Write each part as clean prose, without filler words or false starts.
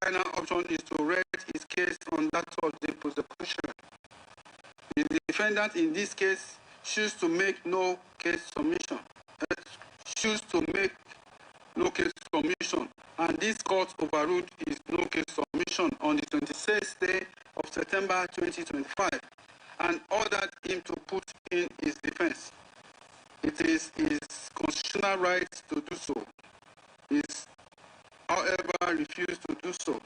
final option is to rest his case on that of the prosecution. The defendant in this case choose to make no case submission. And this court overruled his no case submission on the 26th day of September 2025 and ordered him to put in his defense. It is his constitutional right to do so. He, however, refused to do so.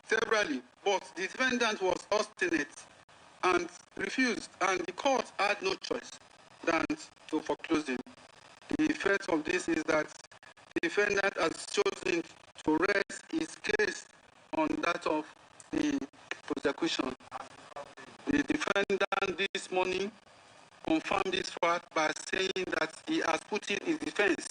Severally, but the defendant was obstinate and refused, and the court had no choice than to foreclose him. The effect of this is that the defendant has chosen to rest his case on that of the prosecution. The defendant this morning confirmed this fact by saying that he has put in his defense.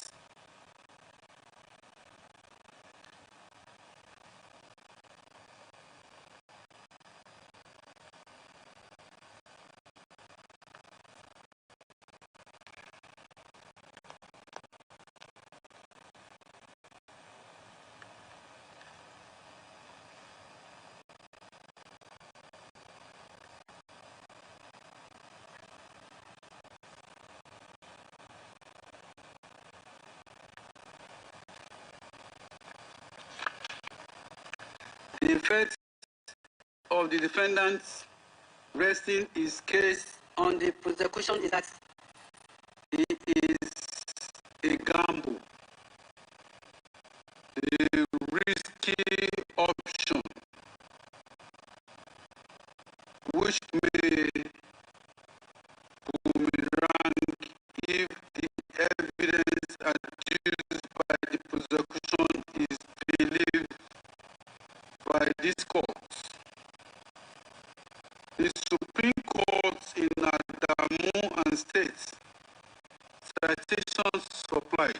The effect of the defendant resting his case on the prosecution is that it is a gamble, a risky option, which may boomerang if the evidence adduced by the prosecution is believed by this court. The Supreme Court in Adamu and states, citations supplied,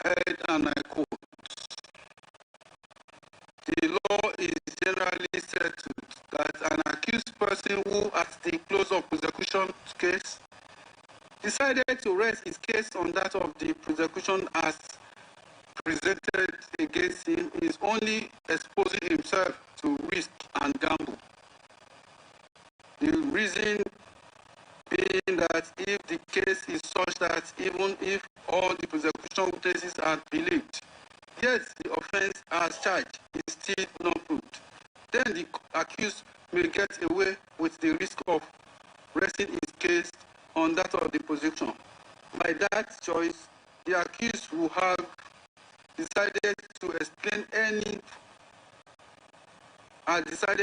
heard and I quote, the law is generally settled that an accused person who at the close of prosecution case decided to rest his case on that of the prosecution as presented against him is only exposing himself to risk and gamble. The reason being that if the case is such that even if all the prosecution witnesses are believed, yet the offense as charged is still not proved, then the accused may get away with the risk of resting his case on that of the prosecution. By that choice, the accused will have decided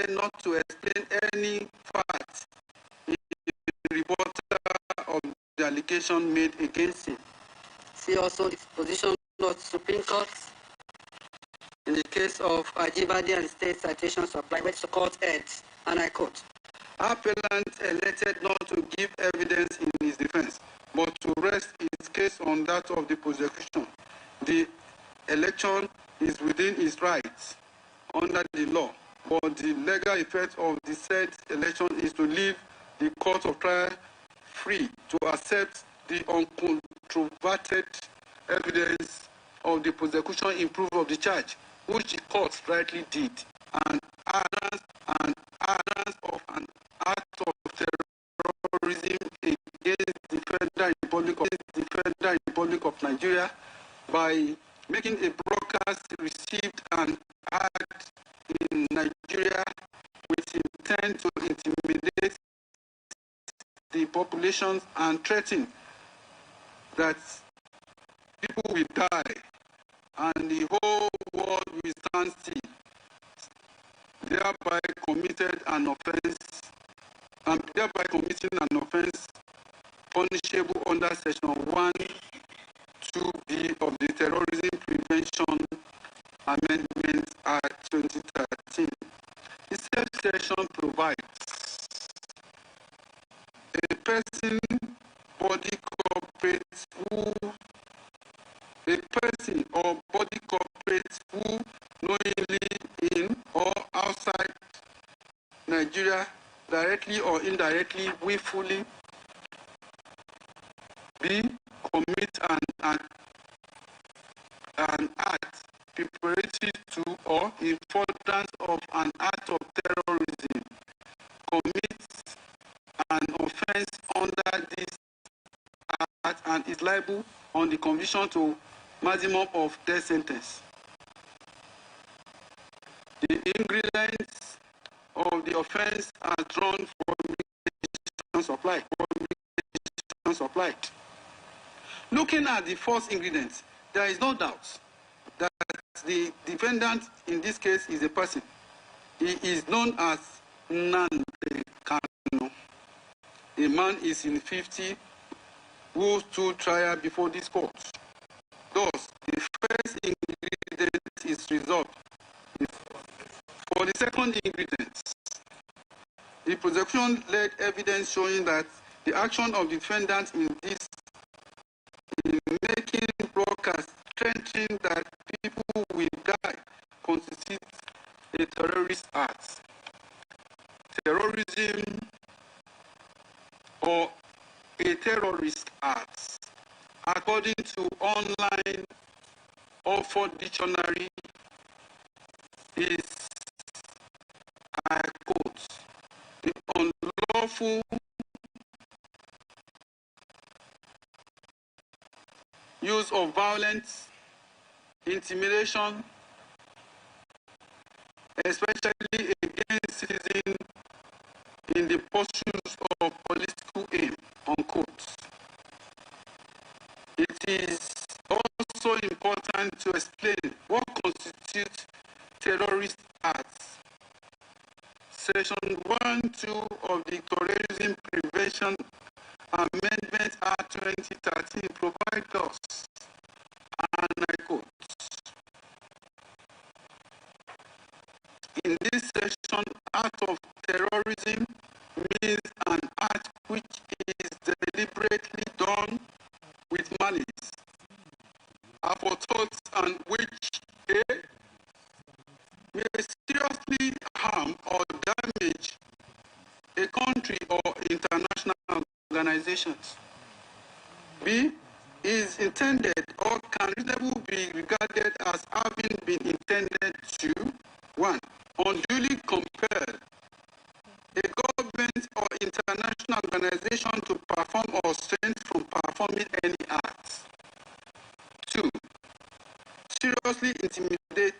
not to explain any fact in rebuttal of the allegation made against him. See also the position of the Supreme Court in the case of Ajibade and state citations supplied which the court held, and I quote, appellant elected not to give evidence in his defense, but to rest his case on that of the prosecution. The election is within his rights under the law, but the legal effect of the said election is to leave the court of trial free to accept the uncontroverted evidence of the prosecution in proof of the charge, which the court rightly did, and utterance of an act of terrorism against the Federal Republic of Nigeria by making a broadcast received and heard in Nigeria with intent to intimidate the population and threaten that people will die and the whole world will stand still, thereby committing an offense punishable under section 1, 2, 2B of the Terrorism Prevention Amendment Act 2013. This section provides a person, body corporate who a person or body corporate who knowingly in or outside Nigeria, directly or indirectly, willfully, B, commit an act preparatory to or in furtherance of an act of terrorism, commits an offense under this act and is liable on the conviction to maximum of death sentence. The ingredients of the offense are drawn from supplied. Looking at the first ingredient, there is no doubt that the defendant in this case is a person. He is known as Nnamdi Kanu. A man is in 50 who stood trial before this court. Thus, the first ingredient is resolved. For the second ingredient, the prosecution led evidence showing that the action of the defendant in making broadcasts threatening that people will die constitutes a terrorist act. Terrorism or a terrorist act, according to online Oxford Dictionary, is, I quote, the unlawful use of violence, intimidation, especially against citizens in the pursuit of political aim, unquote. It is also important to explain what constitutes terrorist acts. Section 1(2) of the Terrorism Prevention Amendment Act 2013 provides us, and I quote, in this section, act of terrorism means an act which is deliberately done with malice, aforethought, and which A, may seriously harm or damage a country or international organizations. B, is intended or can reasonably be regarded as having been intended to 1. Unduly compel a government or international organization to perform or refrain from performing any act. 2. Seriously intimidate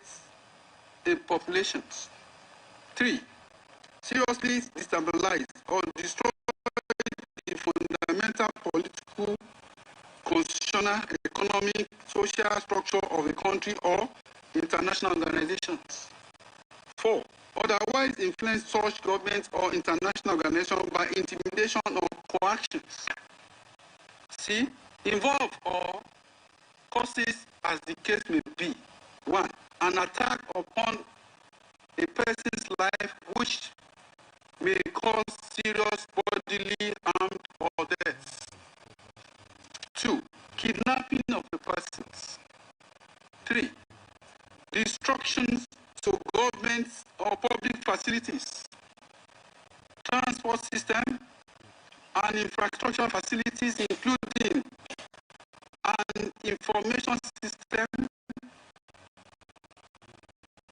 the populations. 3. Seriously destabilize or destroy the fundamental political, constitutional, economic, social structure of a country or international organizations. 4. Otherwise influence such government or international organization by intimidation or coactions. C. Involve or causes, as the case may be. 1. An attack upon a person's life which may cause serious bodily harm or death. 2. Kidnapping of the persons. 3. Destructions to governments or public facilities, transport system, and infrastructure facilities, including an information system,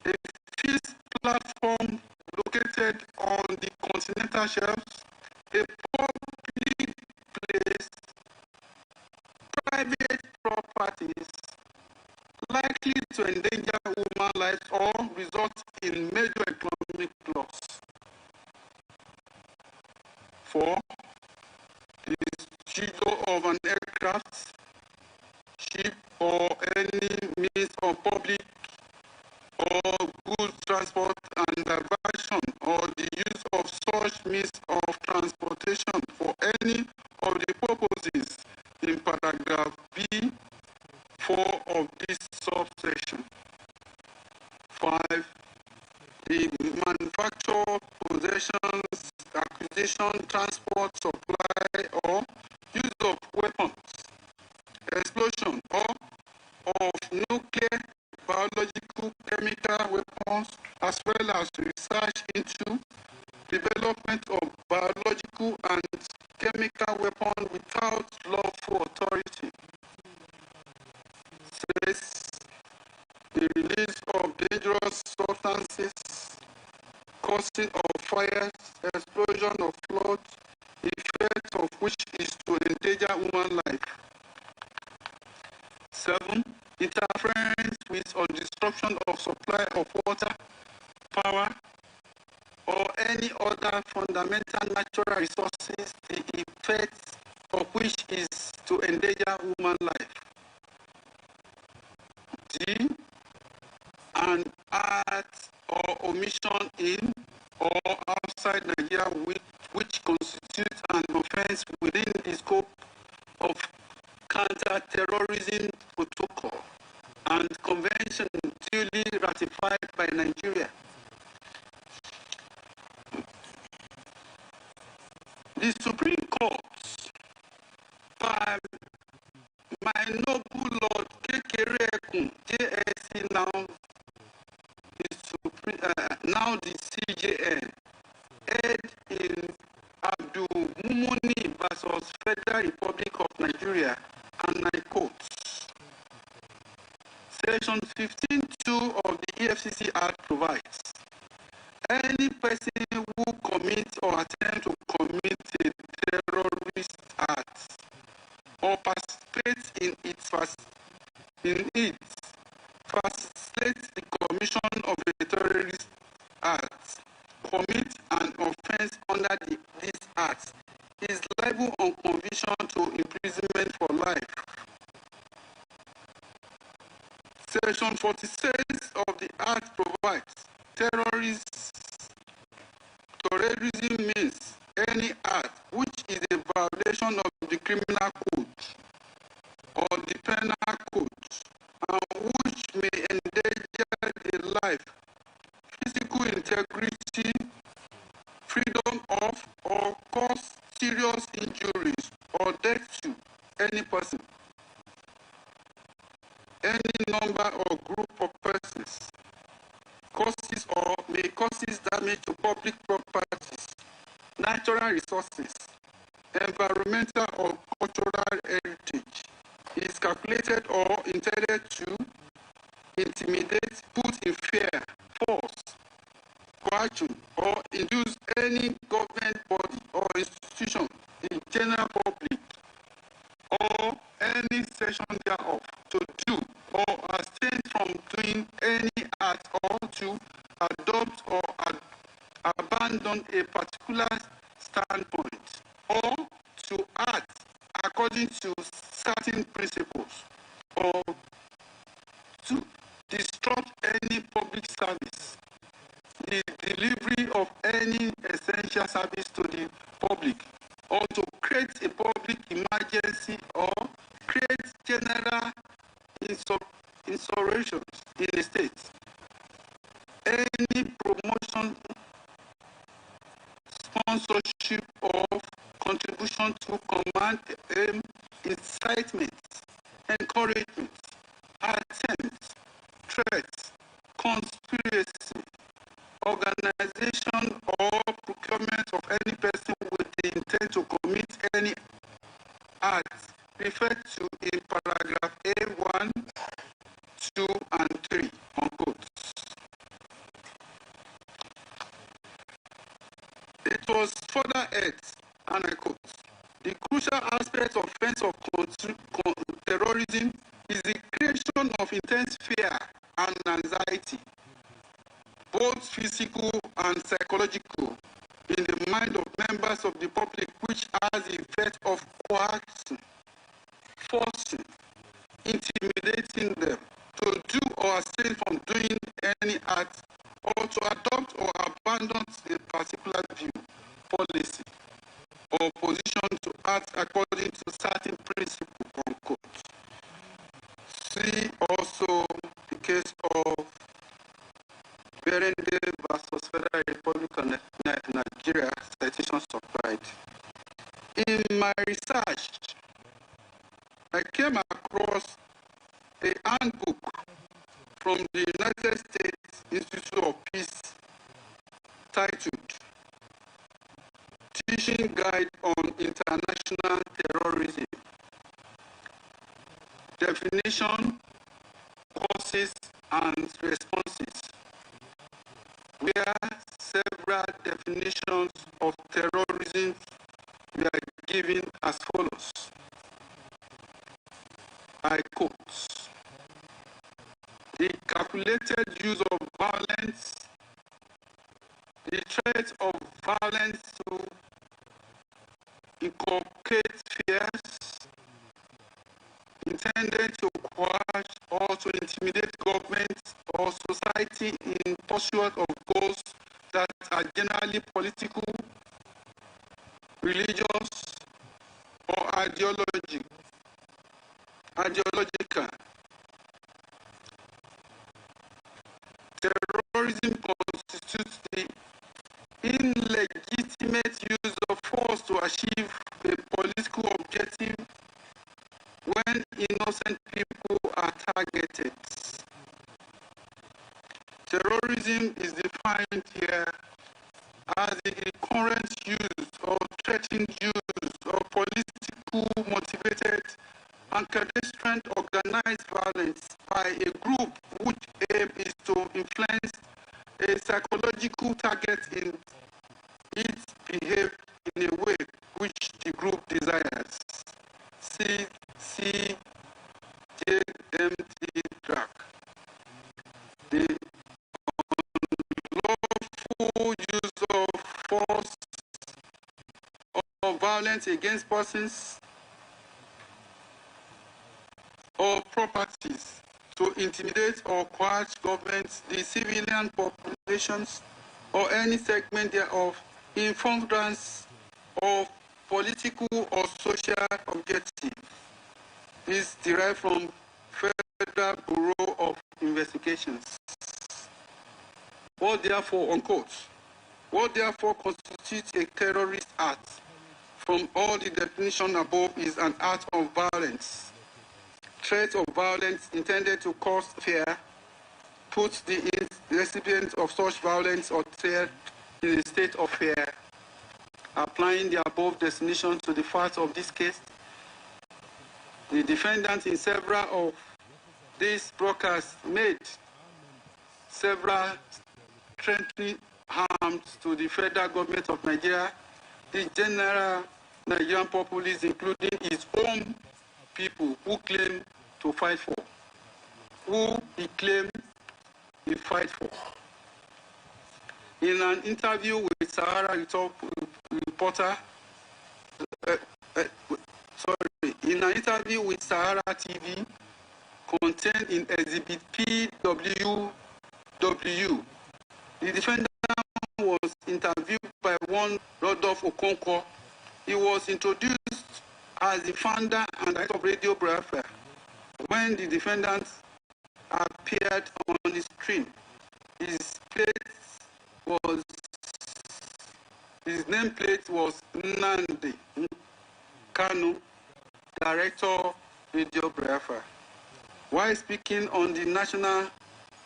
a fixed platform located on the continental shelves, a public place, private properties, likely to endanger human lives or result in major economic loss. 4. The seizure of an aircraft, ship, or any means of public or goods transport and diversion or the use of such means of transportation for any of the purposes in paragraph B possessions, acquisition, transport, supply, or use of weapons, explosion, or of nuclear, biological, chemical weapons, as well as research into development of biological and chemical weapons without lawful authority. 6. The release of dangerous substances, causing of fires, explosion of floods, the effect of which is to endanger human life. 7. Interference with or disruption of supply of water, power, or any other fundamental natural resources, the effect of which is to endanger human life. D. An act or omission in or outside Nigeria which constitutes an offense within the scope of counter-terrorism protocol and convention duly ratified by Nigeria. The Supreme Court, by my noble Lord Kekerekun, JSC now the CJN, heard in Abdul Mumuni versus Federal Republic of Nigeria, and I quote, Section 15(2) of the EFCC Act provides, any person who commits or attempts to commit a terrorist act or participates in its facilitates the commission of a terrorist act, commits an offense under this act, is liable on conviction to imprisonment for life. Section 46 of the Act provides terrorism means any act which is a violation of the criminal code or the penal code and which may endanger the life, physical integrity, freedom of, or cause serious injuries or death to any person, any number or group of persons, causes or may cause damage to public properties, natural resources, environmental or cultural heritage, is calculated or intended to intimidate, put in fear, force, coercion, or induce any government body or institution, the general public, or any section thereof, to do or abstain from doing any act or to adopt or abandon a particular standpoint, or to act according to certain principles, or to disrupt any public service, the delivery of any essential service to the public, or to create a public emergency or create general insurrections in the state. Any promotion, sponsorship, or contribution to command, aim, incitement, encouragement, attempt, threat, conspiracy, organization, or procurement of any person with the intent to commit any act referred to in paragraph A1, 2, and 3, unquote. It was further added, and I quote, the crucial aspect of offense of terrorism is the creation of intense fear and anxiety, both physical and psychological, in the mind of members of the public, which has the effect of coercing, forcing, intimidating them to do or abstain from doing any act or to adopt or abandon a particular view, policy, or position to act according to certain principles, unquote. See also the case of Berende versus Federal Republic of Nigeria, their citations supplied. In my research, I came across a handbook from the United States Institute of Peace titled Teaching Guide on International Terrorism. Definition, causes, and responses, where several definitions of terrorism were given as follows. I quote, the calculated use of violence, the threat of violence to inculcate fears, intended to coerce or to intimidate government or society in pursuit of goals that are generally political, religious, or ideological. Terrorism constitutes the illegitimate use of force to achieve a political objective when innocent people are targeted. Terrorism is defined here as the recurrent use or threatened use of political motivated and clandestine organized violence by a group which aim is to influence a psychological target in its behavior in a way which the group desires. See Judgement track. The unlawful use of force or violence against persons or properties to intimidate or coerce governments, the civilian populations, or any segment thereof in furtherance of political or social objective is derived from Federal Bureau of Investigations. What therefore, unquote, what therefore constitutes a terrorist act from all the definition above is an act of violence. Threat of violence intended to cause fear, puts the recipient of such violence or threat in a state of fear. Applying the above definition to the facts of this case, the defendant in several of these broadcasts made several threatening harms to the federal government of Nigeria, the general Nigerian populace, including its own people who claim to fight for, who he claimed he fight for. In an interview with Sahara reporter, in an interview with Sahara TV contained in Exhibit PWW, the defendant was interviewed by one Rodolphe Okonkwo. He was introduced as the founder and director of Radio Biafra. When the defendant appeared on the screen, his nameplate was Nnamdi Kanu, director Radio Biafra. While speaking on the national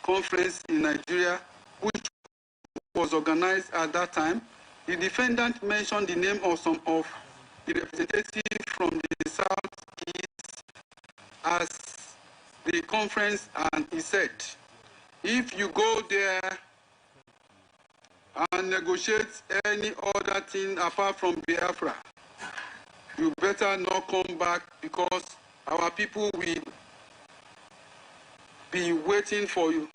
conference in Nigeria, which was organized at that time, the defendant mentioned the name of some of the representatives from the Southeast as the conference, and he said, if you go there and negotiate any other thing apart from Biafra, you better not come back because our people will be waiting for you.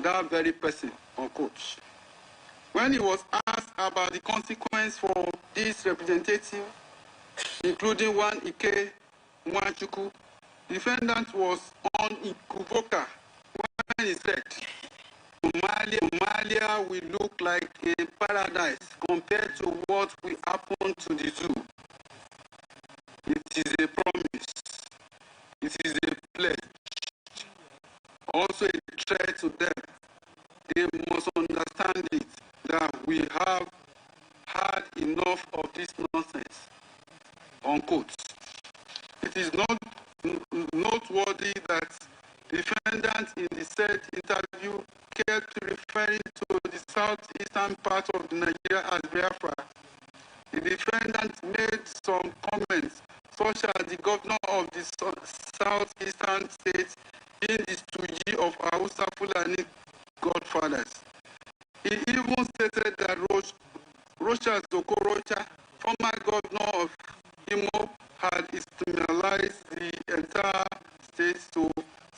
That very person, unquote. When he was asked about the consequence for this representative, including one Ike Nwachukwu, the defendant was unequivocal when he said, Somalia will look like a paradise compared to what will happen to the zoo. It is a promise. It is a pledge. Also a threat to them. They must understand it, that we have had enough of this nonsense, unquote. It is not noteworthy that defendants in the said interview kept referring to the southeastern part of Nigeria as Biafra. The defendant made some comments, such as the governor of the southeastern state being the stooge of Hausa Fulani godfathers. He even stated that Rochas Okorocha, former governor of Imo, had institutionalized the entire state to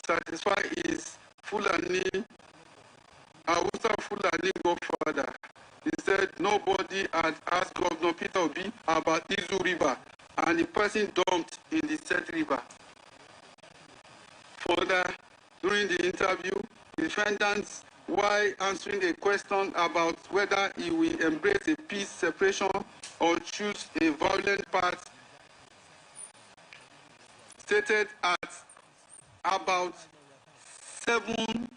satisfy his Fulani, Hausa Fulani godfather. He said nobody had asked Governor Peter Obi about Izu River and the person dumped in the said river. Further, during the interview, defendants, while answering a question about whether he will embrace a peace separation or choose a violent path, stated at about 7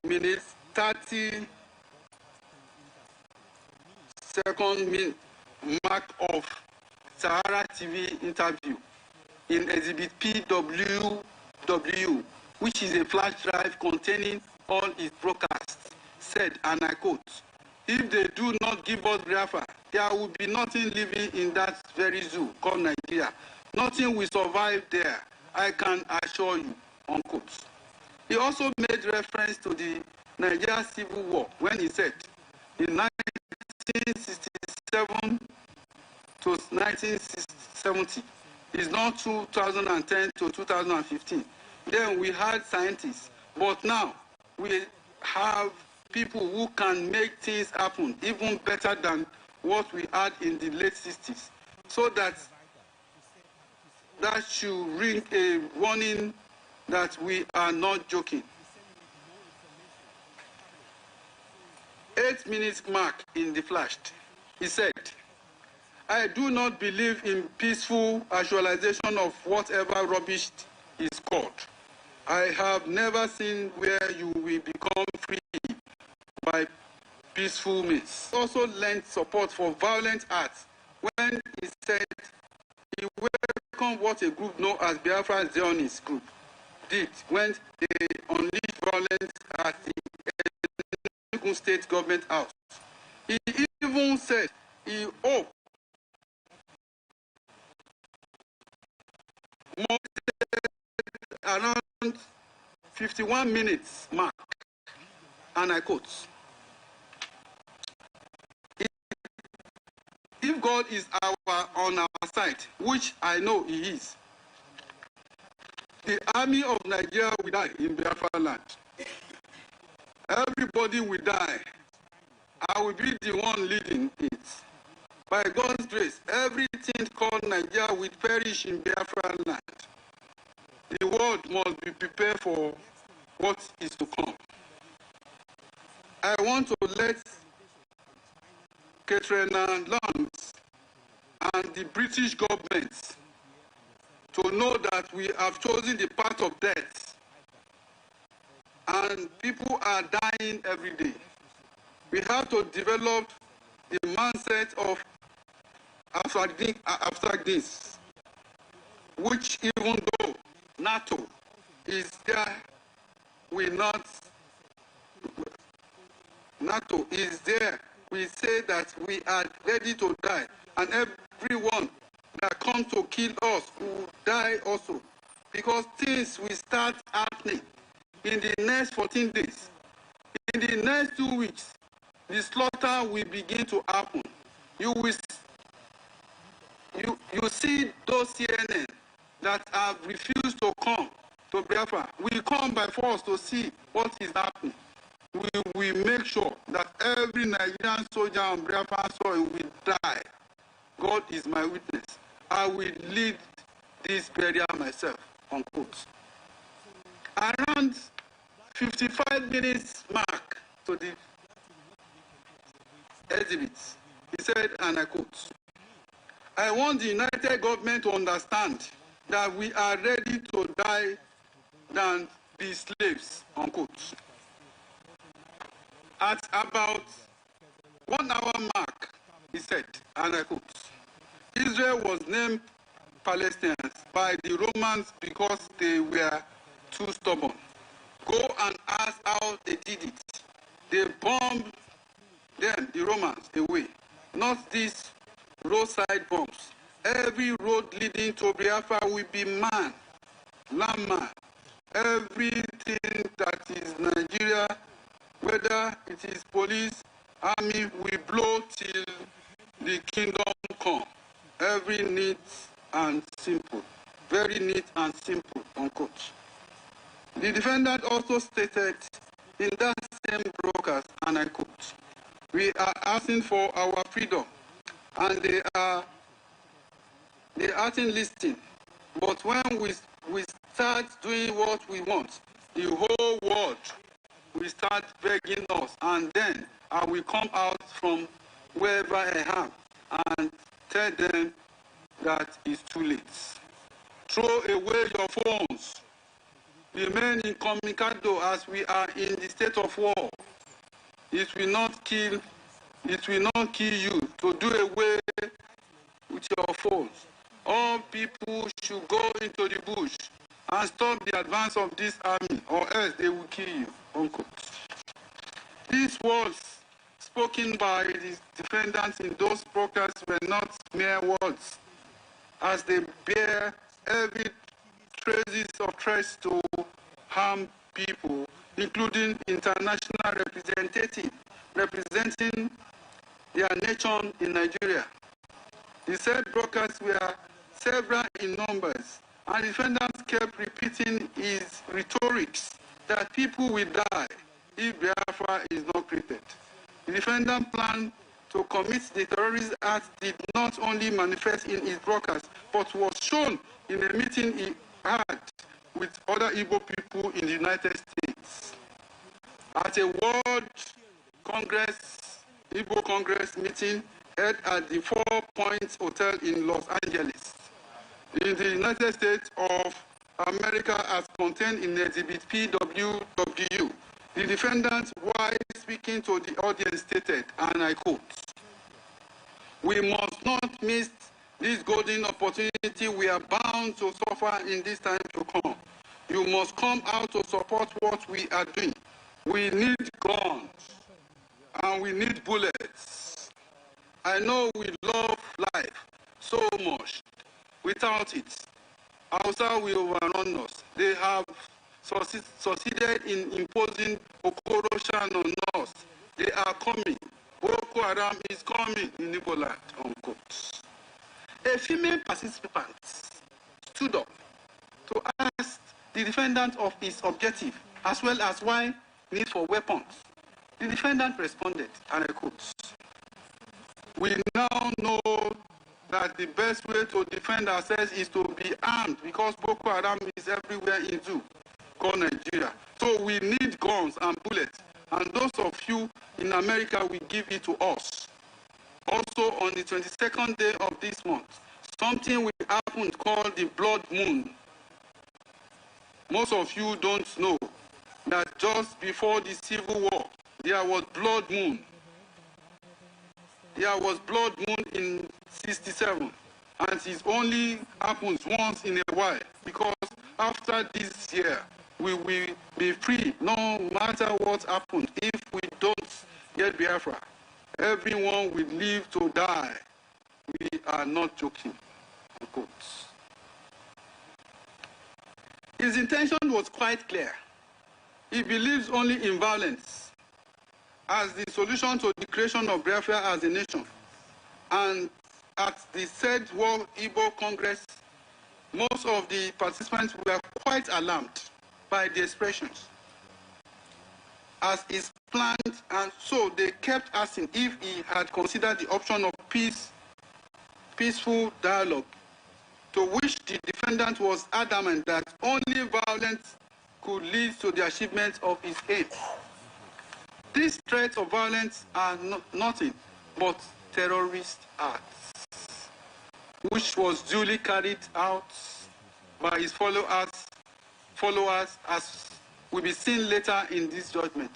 minutes 30 second mark of Sahara TV interview in Exhibit PWW, which is a flash drive containing all his broadcasts, said, and I quote, "If they do not give us Biafra, there will be nothing living in that very zoo called Nigeria. Nothing will survive there, I can assure you," unquote. He also made reference to the Nigeria Civil War when he said, in 1967 to 1970, it's not 2010 to 2015. Then we had scientists, but now we have people who can make things happen even better than what we had in the late 60s. So that should ring a warning that we are not joking. 8 minutes mark in the flash. He said, "I do not believe in peaceful actualization of whatever rubbish is called. I have never seen where you will become free by peaceful means." He also lent support for violent acts when he said he welcomed what a group known as Biafra Zionist group did when they unleashed violence at the Enugu State Government House. He even said he hoped around 51 minutes mark, and I quote, "If God is on our side, which I know He is, the army of Nigeria will die in Biafra land. Everybody will die. I will be the one leading it. By God's grace, everything called Nigeria will perish in Biafra land. The world must be prepared for what is to come. I want to let Katrina Lambs and the British government to know that we have chosen the path of death and people are dying every day. We have to develop the mindset of abstractness, which even though NATO is there, NATO is there. We say that we are ready to die, and everyone that comes to kill us will die also, because things will start happening in the next 14 days. In the next 2 weeks, the slaughter will begin to happen. You see those CNN that have refused to come to Biafra will come by force to see what is happening. We will make sure that every Nigerian soldier on Biafra soil will die. God is my witness. I will lead this burial myself, unquote. Around 55 minutes mark to the exhibit, he said, and I quote, "I want the United Government to understand that we are ready to die than be slaves," unquote. At about 1 hour mark, he said, and I quote, Israel was named Palestinians by the Romans because they were too stubborn. Go and ask how they did it. They bombed them, the Romans, away. Not these roadside bombs. Every road leading to Biafra will be manned, landmine. Everything that is Nigeria, whether it is police, army, will blow till the kingdom come. Every neat and simple. Very neat and simple, unquote. The defendant also stated in that same broadcast, and I quote, we are asking for our freedom, and they are listening. But when we start doing what we want, the whole world will start begging us, and then I will come out from wherever I am and tell them that it's too late. Throw away your phones. Remain incommunicado as we are in the state of war. It will not kill you to do away with your phones. All people should go into the bush and stop the advance of this army, or else they will kill you, unquote. These words spoken by the defendants in those broadcasts were not mere words, as they bear every traces of threats to harm people, including international representatives representing their nation in Nigeria. The said broadcasts were several in numbers, and the defendants kept repeating his rhetorics that people will die if Biafra is not created. The defendant planned to commit the terrorist act did not only manifest in his broadcast, but was shown in a meeting he had with other Igbo people in the United States. At a World Congress, Igbo Congress meeting held at the 4 Points Hotel in Los Angeles, in the United States of America, as contained in Exhibit PWW. The defendant, while speaking to the audience, stated, and I quote, we must not miss this golden opportunity. We are bound to suffer in this time to come. You must come out to support what we are doing. We need guns and we need bullets. I know we love life so much. Without it, Hausa will overrun us. They have succeeded in imposing Okoroshan on us. They are coming. Boko Haram is coming in Igbo land, unquote. A female participant stood up to ask the defendant of his objective, as well as why need for weapons. The defendant responded, and I quote, we now know that the best way to defend ourselves is to be armed, because Boko Haram is everywhere in Zoo, called Nigeria. So we need guns and bullets, and those of you in America will give it to us. Also, on the 22nd day of this month, something will happen called the blood moon. Most of you don't know that just before the Civil War, there was blood moon. There was blood moon in 67, and it only happens once in a while, because after this year, we will be free no matter what happens. If we don't get Biafra, everyone will live to die. We are not joking. Unquote. His intention was quite clear. He believes only in violence as the solution to the creation of Biafra as a nation. And at the said World Igbo Congress, most of the participants were quite alarmed by the expressions as is planned, and so they kept asking if he had considered the option of peaceful dialogue, to which the defendant was adamant that only violence could lead to the achievement of his aim. These threats of violence are nothing but terrorist acts, which was duly carried out by his followers as will be seen later in this judgment.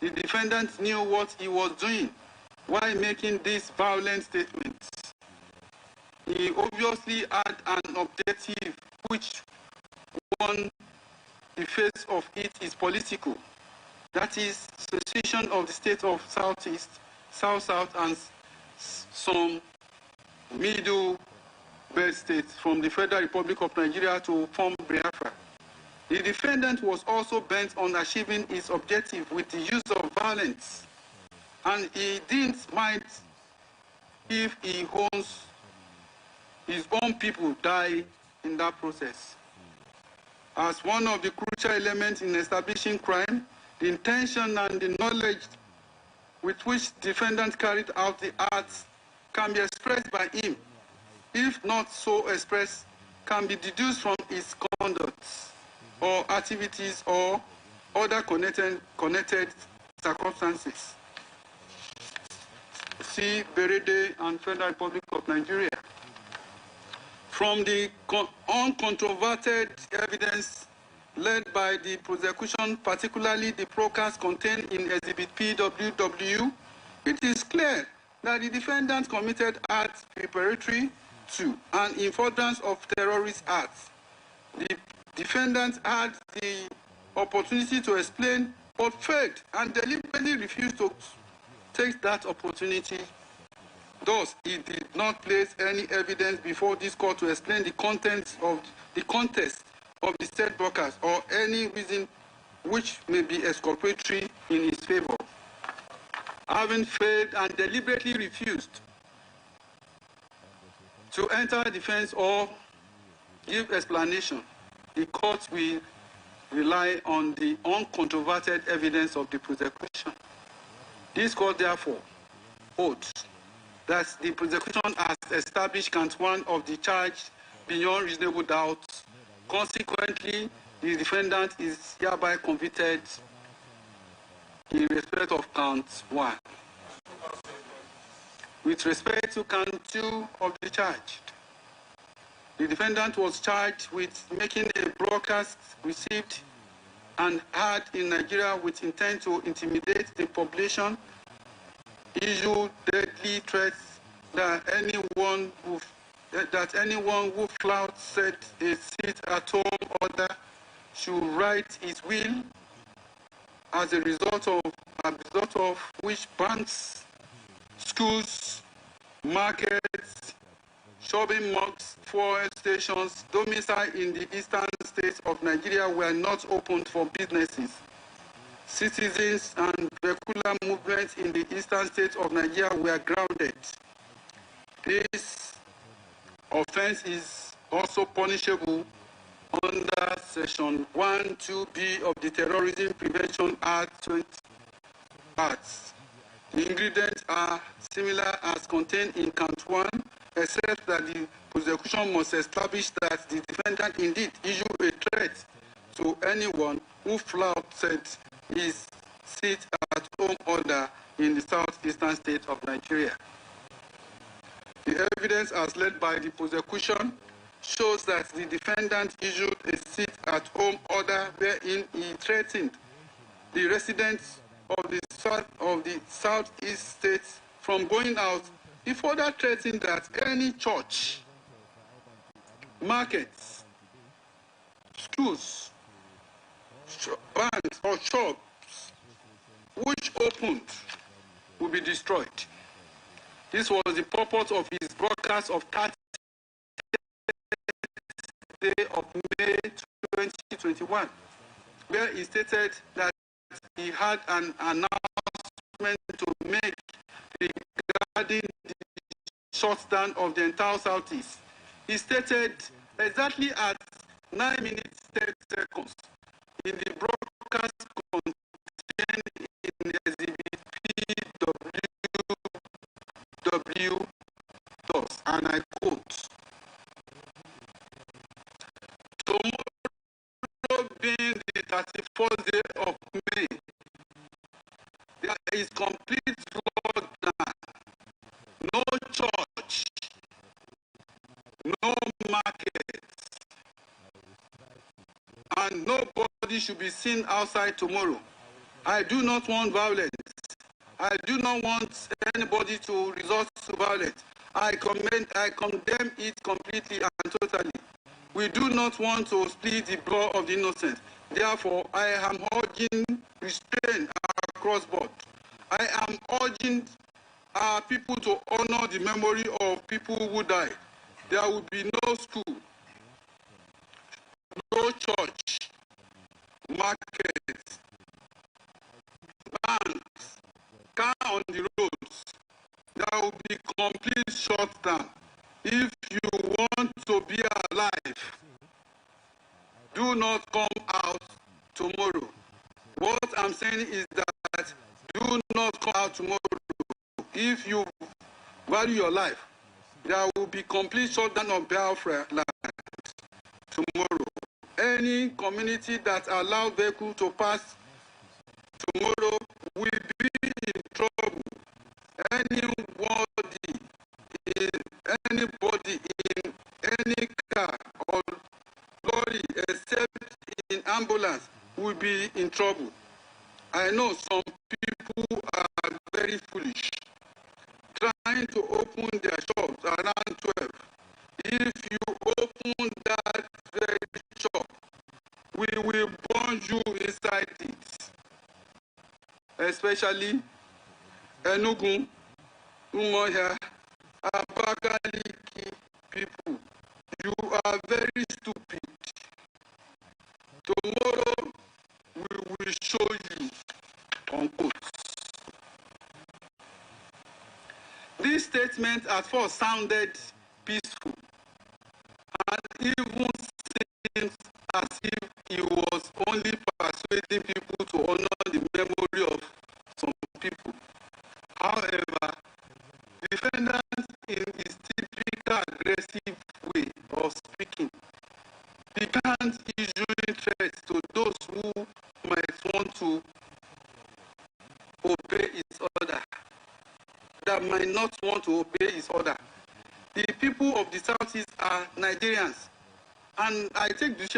The defendant knew what he was doing while making these violent statements. He obviously had an objective which, on the face of it, is political. That is, secession of the state of Southeast, South-South, and some middle belt states from the Federal Republic of Nigeria to form Biafra. The defendant was also bent on achieving his objective with the use of violence, and he didn't mind if his own people die in that process. As one of the crucial elements in establishing crime, the intention and the knowledge with which the defendant carried out the acts can be expressed by him. If not so expressed, can be deduced from his conduct or activities or other connected circumstances. See Berede and Federal Republic of Nigeria. From the uncontroverted evidence led by the prosecution, particularly the broadcast contained in Exhibit PWW, it is clear that the defendant committed acts preparatory to and in furtherance of terrorist acts. The defendant had the opportunity to explain but failed and deliberately refused to take that opportunity. Thus, he did not place any evidence before this court to explain the contents of the context of the state broadcast or any reason which may be exculpatory in his favor. Having failed and deliberately refused to enter defense or give explanation, the court will rely on the uncontroverted evidence of the prosecution. This court therefore holds that the prosecution has established count one of the charge beyond reasonable doubt. Consequently, the defendant is hereby convicted in respect of count one. With respect to count two of the charge, the defendant was charged with making a broadcast received and heard in Nigeria with intent to intimidate the population, issue deadly threats that anyone who flouts said a sit-at-home order should write his will, as a result of which banks, schools, markets, shopping malls, fuel stations domiciled in the eastern states of Nigeria were not opened for businesses. Citizens and vehicular movements in the eastern states of Nigeria were grounded. This offense is also punishable under Section 1(2)(b) of the Terrorism Prevention Act 20 Acts. The ingredients are similar as contained in count one, except that the prosecution must establish that the defendant indeed issued a threat to anyone who flouted his sit-at-home order in the southeastern state of Nigeria. The evidence as led by the prosecution shows that the defendant issued a sit-at-home order wherein he threatened the residents of the southeast states from going out. He further threatened that any church, markets, schools, banks or shops which opened will be destroyed. This was the purpose of his broadcast of 30th day of May 2021, where he stated that he had an announcement to make regarding the shutdown of the entire Southeast. He stated exactly at 9 minutes 30 seconds in the broadcast contained in Exhibit PWW, and I quote, "Tomorrow being the 31st day of May, there is complete lockdown. No church, no market, and nobody should be seen outside tomorrow. I do not want violence. I do not want anybody to resort to violence. I condemn it completely and totally. We do not want to spill the blood of the innocent. Therefore, I am urging restraint across board. I am urging our people to honor the memory of people who died. There will be no school, no church, markets, banks, car on the roads. There will be complete shutdown. If you want to be alive, do not come out tomorrow. What I'm saying is that do not come out tomorrow. If you value your life, there will be complete shutdown of Biafra land tomorrow. Any community that allows vehicle to pass tomorrow will be in trouble. Anybody in any car or lorry except in ambulance will be in trouble. I know some people are very foolish, trying to open their shops around 12. If you open that very shop, we will burn you inside it. Especially Enugu, Umuahia, Abakaliki people. You are very stupid. Tomorrow we will show you, unquote. This statement at first sounded peaceful and even seems as if he was only persuading people to honor the memory of some people. However, the defendant, in his typical aggressive way of speaking, began issuing threats to those who might want to obey his order, that might not want to obey his order. The people of the Southeast are Nigerians, and I take the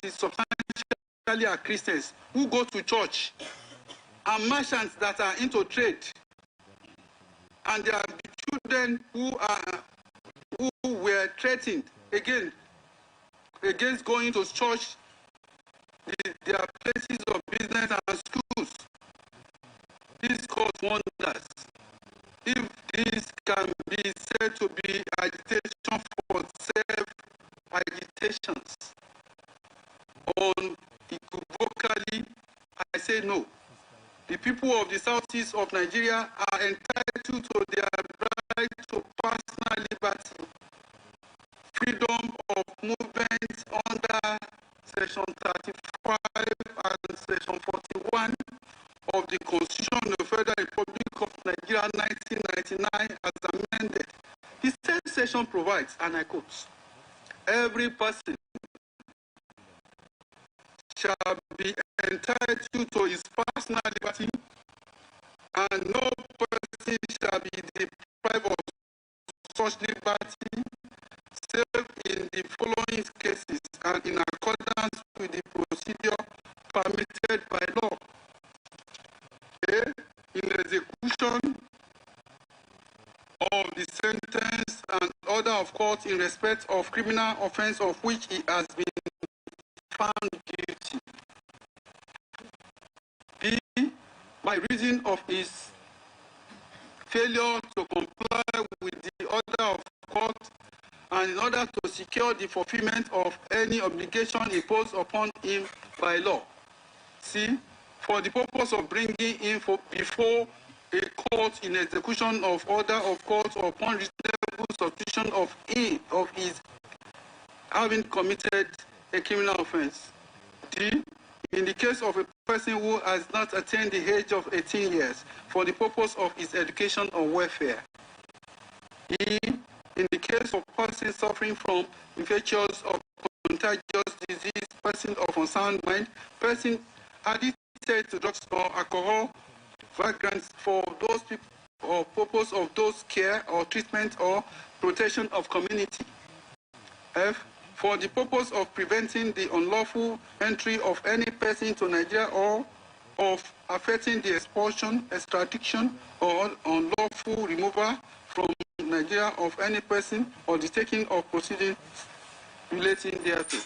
substantially are Christians who go to church, and merchants that are into trade, and there are children who were threatened against going to church, their places of business and schools. This cause wonders. If this can be said to be agitation for self-agitations on equivocally, I say no. The people of the southeast of Nigeria are entitled to their right to personal liberty, freedom of movement under Section 35 and Section 41 of the Constitution of the Federal Republic of Nigeria 1999 as amended. The said section provides, and I quote, every person shall be entitled to his personal liberty, and no person shall be deprived of such liberty, save in the following cases and in accordance with the procedure permitted by law. A. In execution of the sentence and order of court in respect of criminal offence of which he has been found guilty. B. By reason of his failure to comply with the order of court and in order to secure the fulfillment of any obligation imposed upon him by law. C. For the purpose of bringing him before a court in execution of order of court or upon reasonable suspicion of his having committed a criminal offence. D. In the case of a person who has not attained the age of 18 years for the purpose of his education or welfare. E. In the case of person suffering from infectious or contagious disease, person of unsound mind, person addicted to drugs or alcohol, vagrants for those people or purpose of those care or treatment or protection of community. F. For the purpose of preventing the unlawful entry of any person to Nigeria or of affecting the expulsion, extradition, or unlawful removal from Nigeria of any person or the taking of proceedings relating thereto,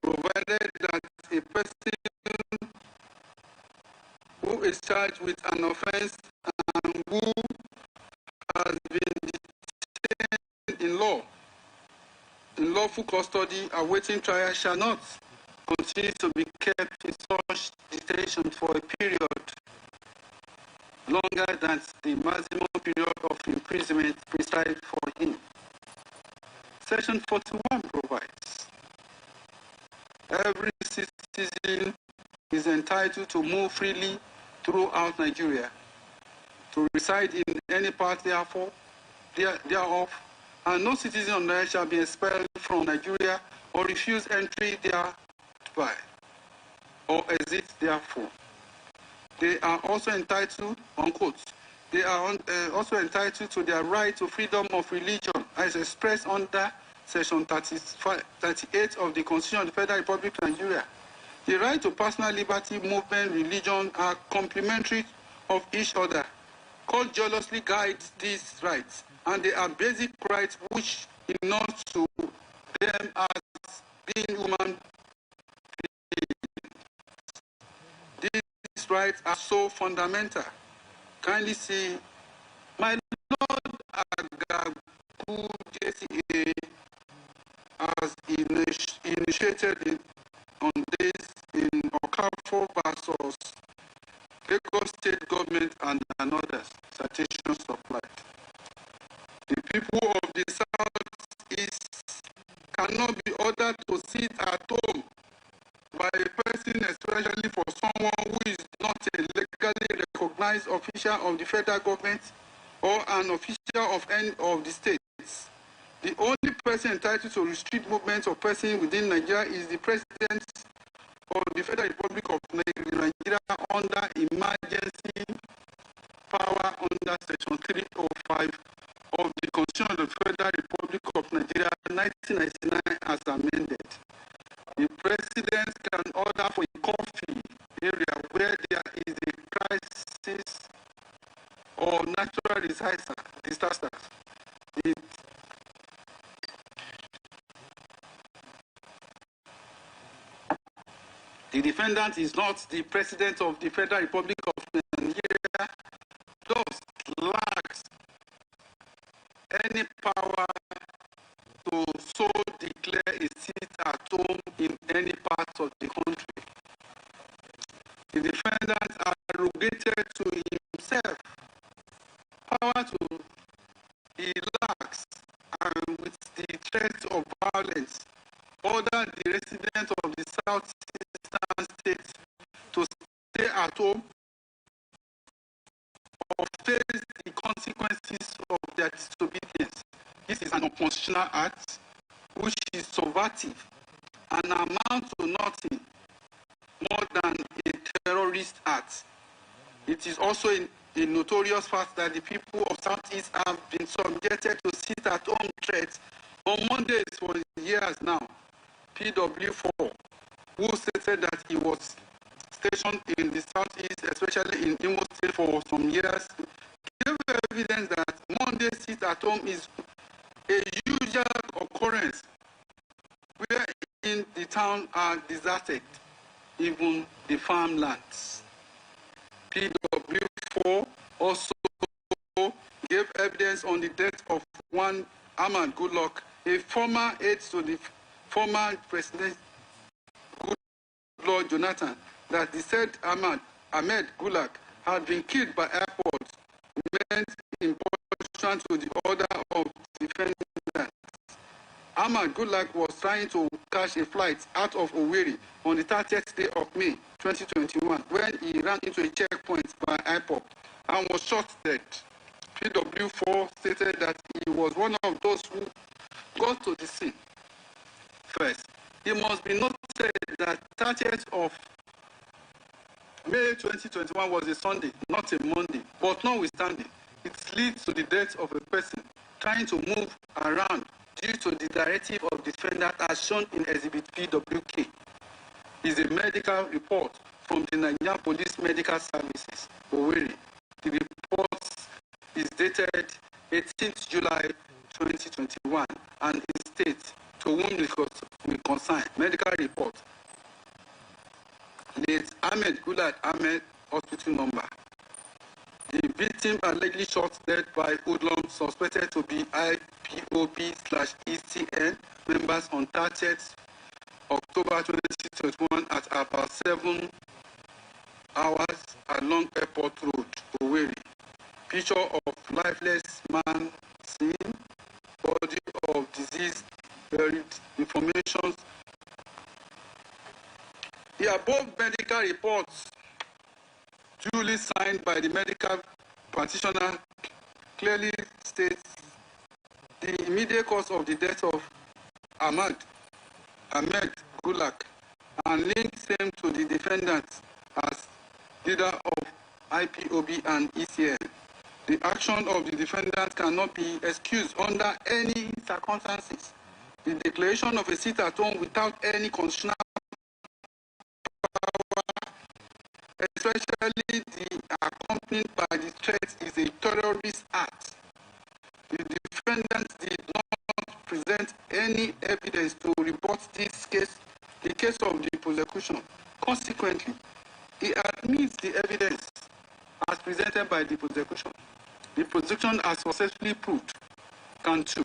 provided that a person who is charged with an offense and who has been detained in lawful custody awaiting trial shall not continue to be kept in such detention for a period longer than the maximum period of imprisonment prescribed for him. Section 41 provides, every citizen is entitled to move freely throughout Nigeria, to reside in any part thereof, and no citizen of Nigeria shall be expelled from Nigeria or refuse entry thereby, or exit therefore. They are also entitled, unquote, they are also entitled to their right to freedom of religion as expressed under Section 38 of the Constitution of the Federal Republic of Nigeria. The right to personal liberty, movement, religion are complementary of each other. Court jealously guides these rights, and they are basic rights which belong to them as being human. These rights are so fundamental. Kindly see my Lord Agagu JCA has initiated on this in Okafor versus Lagos State Government and others. Citations of light. The people of the Southeast cannot be ordered to sit at home by a person, especially for someone who is not a legally recognized official of the federal government or an official of any of the states. The only person entitled to restrict movements of persons within Nigeria is the President of the Federal Republic of Nigeria under emergency power under Section 305 of the Constitution of the Federal Republic of Nigeria 1999 as amended. The President can order for a coffee area where there is a crisis or natural disasters. The defendant is not the President of the Federal Republic of Nigeria, thus lacks any power to so declare a seat at home in any part of the country. The defendant arrogated to himself power to relax and with the threat of violence order the residents of the southeastern states to stay at home or face the consequences of their disobedience. This is an unconstitutional act which is subversive and amounts to nothing more than a terrorist act. It is also a notorious fact that the people of Southeast have been subjected to sit-at-home threats on Mondays for years now. PW4, who stated that he was stationed in the Southeast, especially in Imo State for some years, gave evidence that Monday sit-at-home is a usual occurrence where in the town are deserted, even the farmlands. PW4 also gave evidence on the death of one Ahmad Goodluck, a former aide to the former President Goodluck Jonathan, that the said Ahmed Goodluck had been killed by airport, meant in pursuant to the order of the defendant. Ahmad Goodluck was trying to catch a flight out of Owerri on the 30th day of May 2021 when he ran into a checkpoint by airport and was shot dead. PW4 stated that he was one of those who got to the scene first. It must be noted that 30th of May 2021 was a Sunday, not a Monday, but notwithstanding, it leads to the death of a person trying to move around due to the directive of the defendant as shown in Exhibit PWK. is a medical report from the Nigerian Police Medical Services, Owerri. The report is dated 18th July 2021 and it states, to whom we concern, medical report. Late Ahmed Gulad Ahmed hospital number. The victim allegedly shot dead by hoodlums suspected to be IPOB/ECN members on 30th October 2021 at about 7 hours along Airport Road, Owerri. Picture of lifeless man seen, body of deceased buried, information. The above medical reports, duly signed by the medical practitioner, clearly states the immediate cause of the death of Ahmed Gulak and links him to the defendant as leader of IPOB and ECN. The action of the defendant cannot be excused under any circumstances. The declaration of a sit at home without any constitutional power, especially the accompanied by the threat, is a terrorist act. The defendant did not present any evidence to report this case, the case of the prosecution. Consequently, he admits the evidence as presented by the prosecution. The prosecution has successfully proved count 2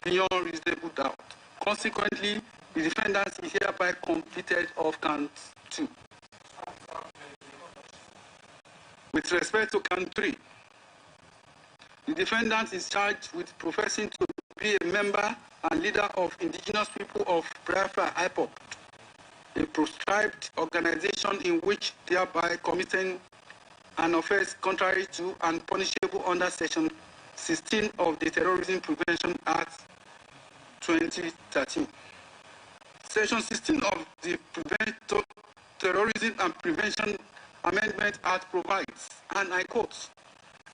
beyond reasonable doubt. Consequently, the defendant is hereby convicted of count 2. With respect to count 3, the defendant is charged with professing to be a member and leader of indigenous people of Biafra IPOB, a proscribed organization in which thereby committing an offense contrary to and punishable under Section 16 of the Terrorism Prevention Act 2013. Section 16 of the Terrorism and Prevention Amendment Act provides, and I quote,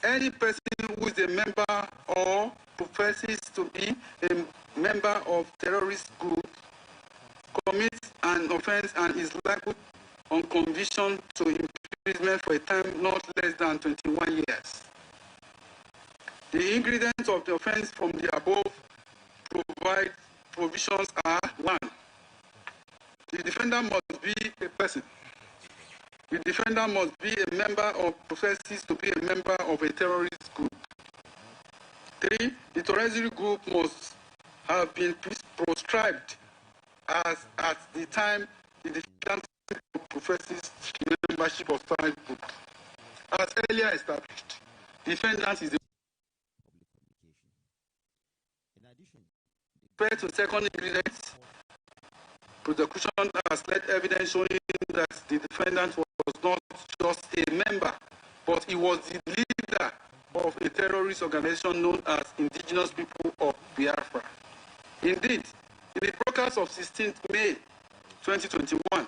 any person who is a member or professes to be a member of terrorist group commits an offense and is liable on conviction to imprisonment for a time not less than 21 years. The ingredients of the offense from the above provisions are: 1. The defendant must be a person. The defendant must be a member or professes to be a member of a terrorist group. 3. The terrorist group must have been proscribed as at the time the defendant professes membership of such group. As earlier established, defendant is a compared to second ingredient, prosecution has led evidence showing that the defendant was not just a member, but he was the leader of a terrorist organization known as Indigenous People of Biafra. Indeed, in the broadcast of 16th May 2021,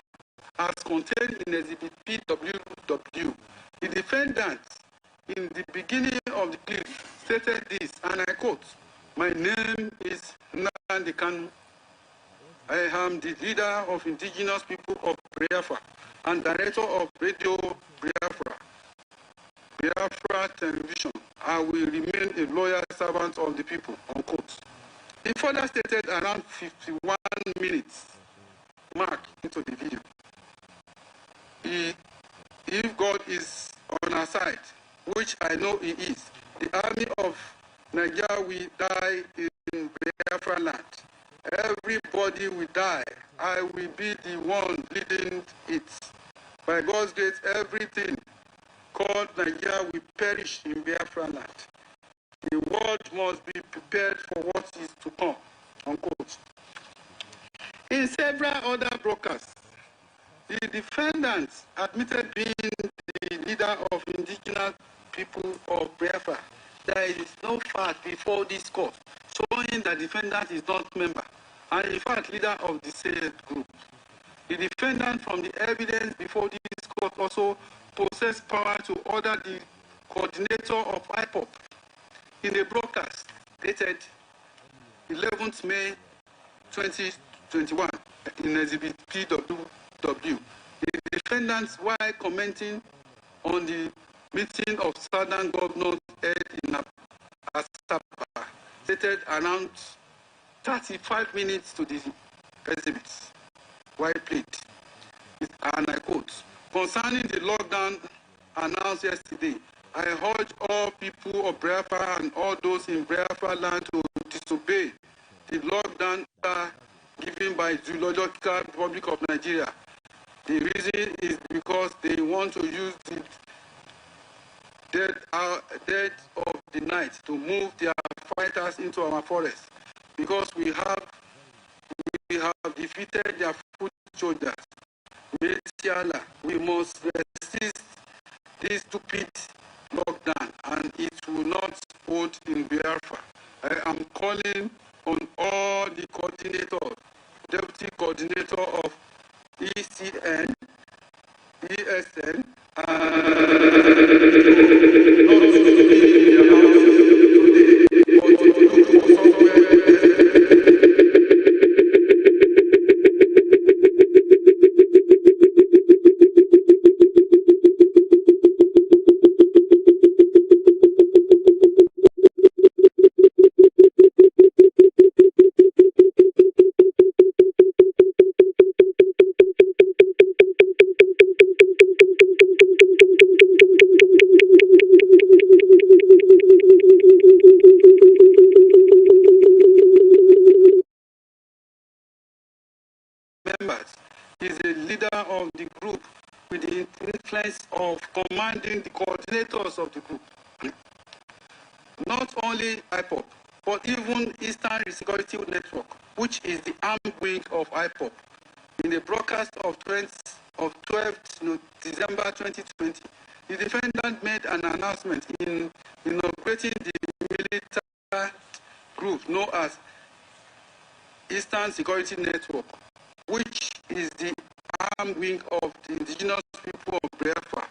as contained in Exhibit PWW, the defendant, in the beginning of the plea, stated this, and I quote, "My name is Nnamdi Kanu. I am the leader of Indigenous People of Biafra and director of Radio Biafra Television. I will remain a loyal servant of the people," unquote. He further stated around 51 minutes mark into the video, if God is on our side, which I know he is, the army of Nigeria will die in Biafra land. Everybody will die. I will be the one leading it. By God's grace, everything called Nigeria will perish in Biafra land. The world must be prepared for what is to come, unquote. In several other broadcasts, the defendant admitted being the leader of Indigenous People of Biafra. There is no fact before this court showing that the defendant is not member and in fact leader of the said group. The defendant, from the evidence before this court, also possessed power to order the coordinator of IPOB in a broadcast dated 11th May 2021 in Exhibit W. The defendants, while commenting on the meeting of Southern governors held in Asaba, stated around 35 minutes to the exhibits. Why played? And I quote, concerning the lockdown announced yesterday, I urge all people of Biafra and all those in Biafra land to disobey the lockdown given by the Zoological Republic of Nigeria. The reason is because they want to use the dead of the night to move their fighters into our forest. Because we have defeated their foot soldiers. We must resist this stupid lockdown, and it will not hold in Biafra. I am calling on all the coordinators, deputy coordinator of ECN, ESN, and not to be in their houses today, but to look for somewhere members. He is a leader of the group with the influence of commanding the coordinators of the group. Not only IPOP, but even Eastern Security Network, which is the armed wing of IPOP. In the broadcast of 12th December 2020, the defendant made an announcement in inaugurating the military group known as Eastern Security Network, which is the armed wing of the indigenous people of Biafra.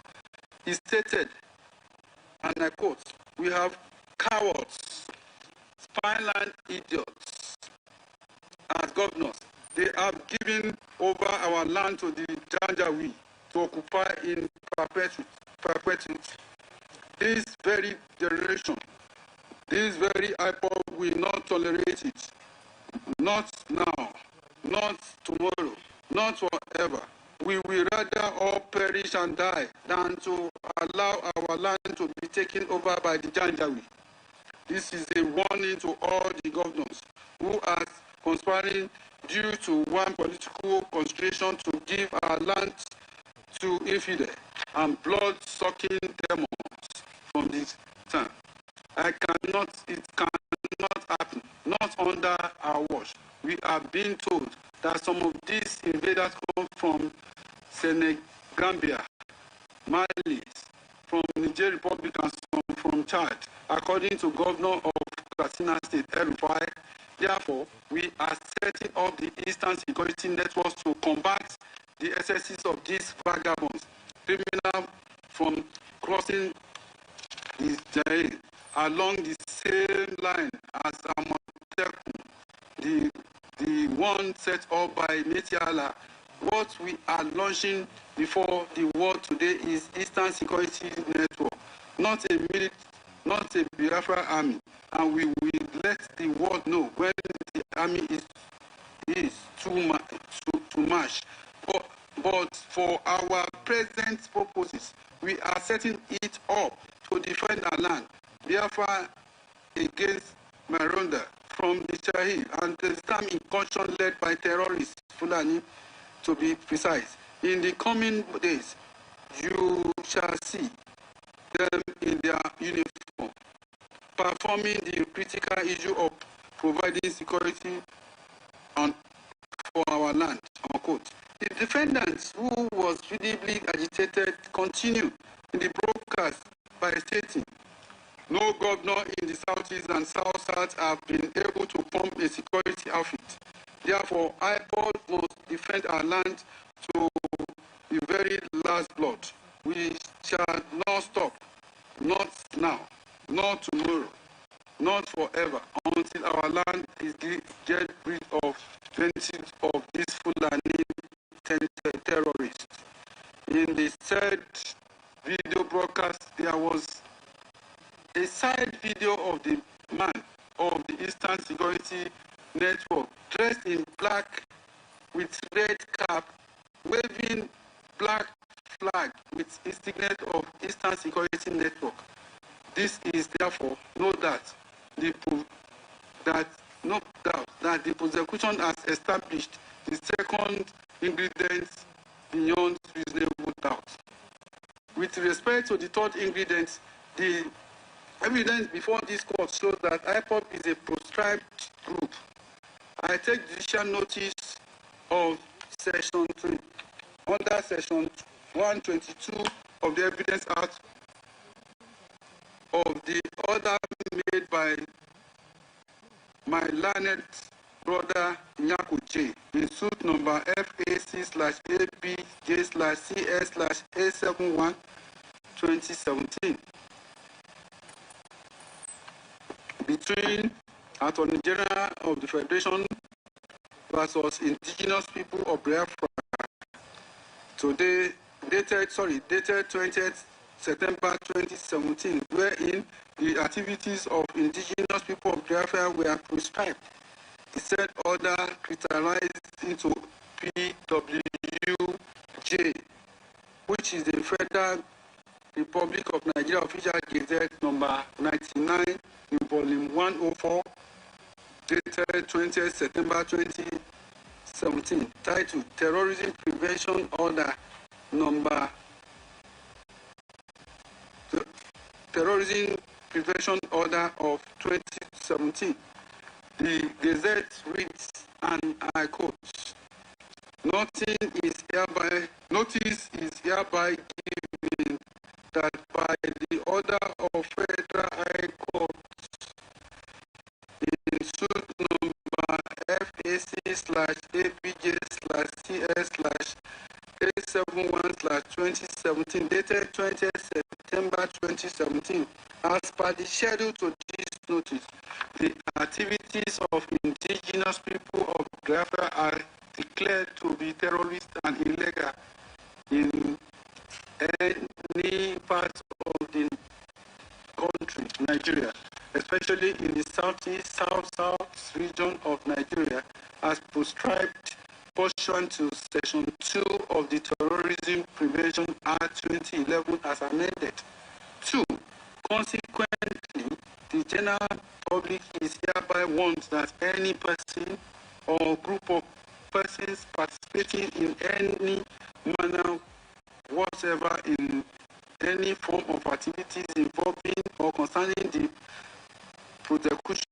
He stated, and I quote, we have cowards, spineless idiots as governors. They have given over our land to the Janjaweed to occupy in perpetuity. This very generation, this very IPOB will not tolerate it. Not now, not tomorrow, not forever. We will rather all perish and die than to allow our land to be taken over by the Janjaweed. This is a warning to all the governors who are conspiring due to one political conspiration to give our land to infidel and blood-sucking demons from this time. It cannot happen, not under our watch. We are being told that some of these invaders come from Senegambia, Mali, from Niger Republic, and some from Chad, according to Governor of Katsina State, El-Rufai. Therefore, we are setting up the Eastern Security Networks to combat the excesses of these vagabonds, criminals from crossing the Sahel along the same line as Amotekun, the one set up by Metiala. What we are launching before the world today is Eastern Security Network, not a Biafra army, and we will let the world know when the army is too much. But for our present purposes, we are setting it up to defend our land, Biafra against Maronda from the Sahel and the Islam incursion led by terrorists, Fulani, to be precise. In the coming days, you shall see them in their uniform, performing the critical issue of providing security for our land, unquote. The defendants, who was visibly agitated, continued in the broadcast by stating, no governor in the southeast and south have been able to form a security outfit. Therefore, IPOD must defend our land to the very last blood. We shall not stop, not now, not tomorrow, not forever, until our land is get rid of 20 of these Fulani terrorists. In the third video broadcast, there was a side video of the man of the Eastern Security Network dressed in black with red cap, waving black flag with instignet of Eastern Security Network. This is therefore no doubt that the prosecution has established the second ingredient beyond reasonable doubt. With respect to the third ingredient, the evidence before this court shows that IPOB is a proscribed group. I take judicial notice of Section 3, under Section 122 of the Evidence Act of the order made by my learned brother Nyako J in suit number FAC/ABJ/CS/A71 2017 between Attorney General of the Federation versus Indigenous People of Biafra, today dated 20th September 2017, wherein the activities of Indigenous People of Biafra were prescribed. The said order crystallized into PWJ, which is the Federal Republic of Nigeria Official Gazette number 99 in volume 104, dated 20th September 2017, titled Terrorism Prevention Order number Terrorism Prevention Order of 2017. The Gazette reads, and I quote, notice is hereby given that by the order of Federal High Court in suit number FAC/ABJ/CS/A71/2017, dated 20th September 2017, as per the schedule to this notice, the activities of Indigenous People of Biafra are declared to be terrorist and illegal in any part of the country, Nigeria, especially in the southeast, south region of Nigeria, as prescribed pursuant to Section 2 of the Terrorism Prevention Act 2011 as amended. 2. Consequently, the general public is hereby warned that any person or group of persons participating in any manner whatsoever in any form of activities involving or concerning the prosecution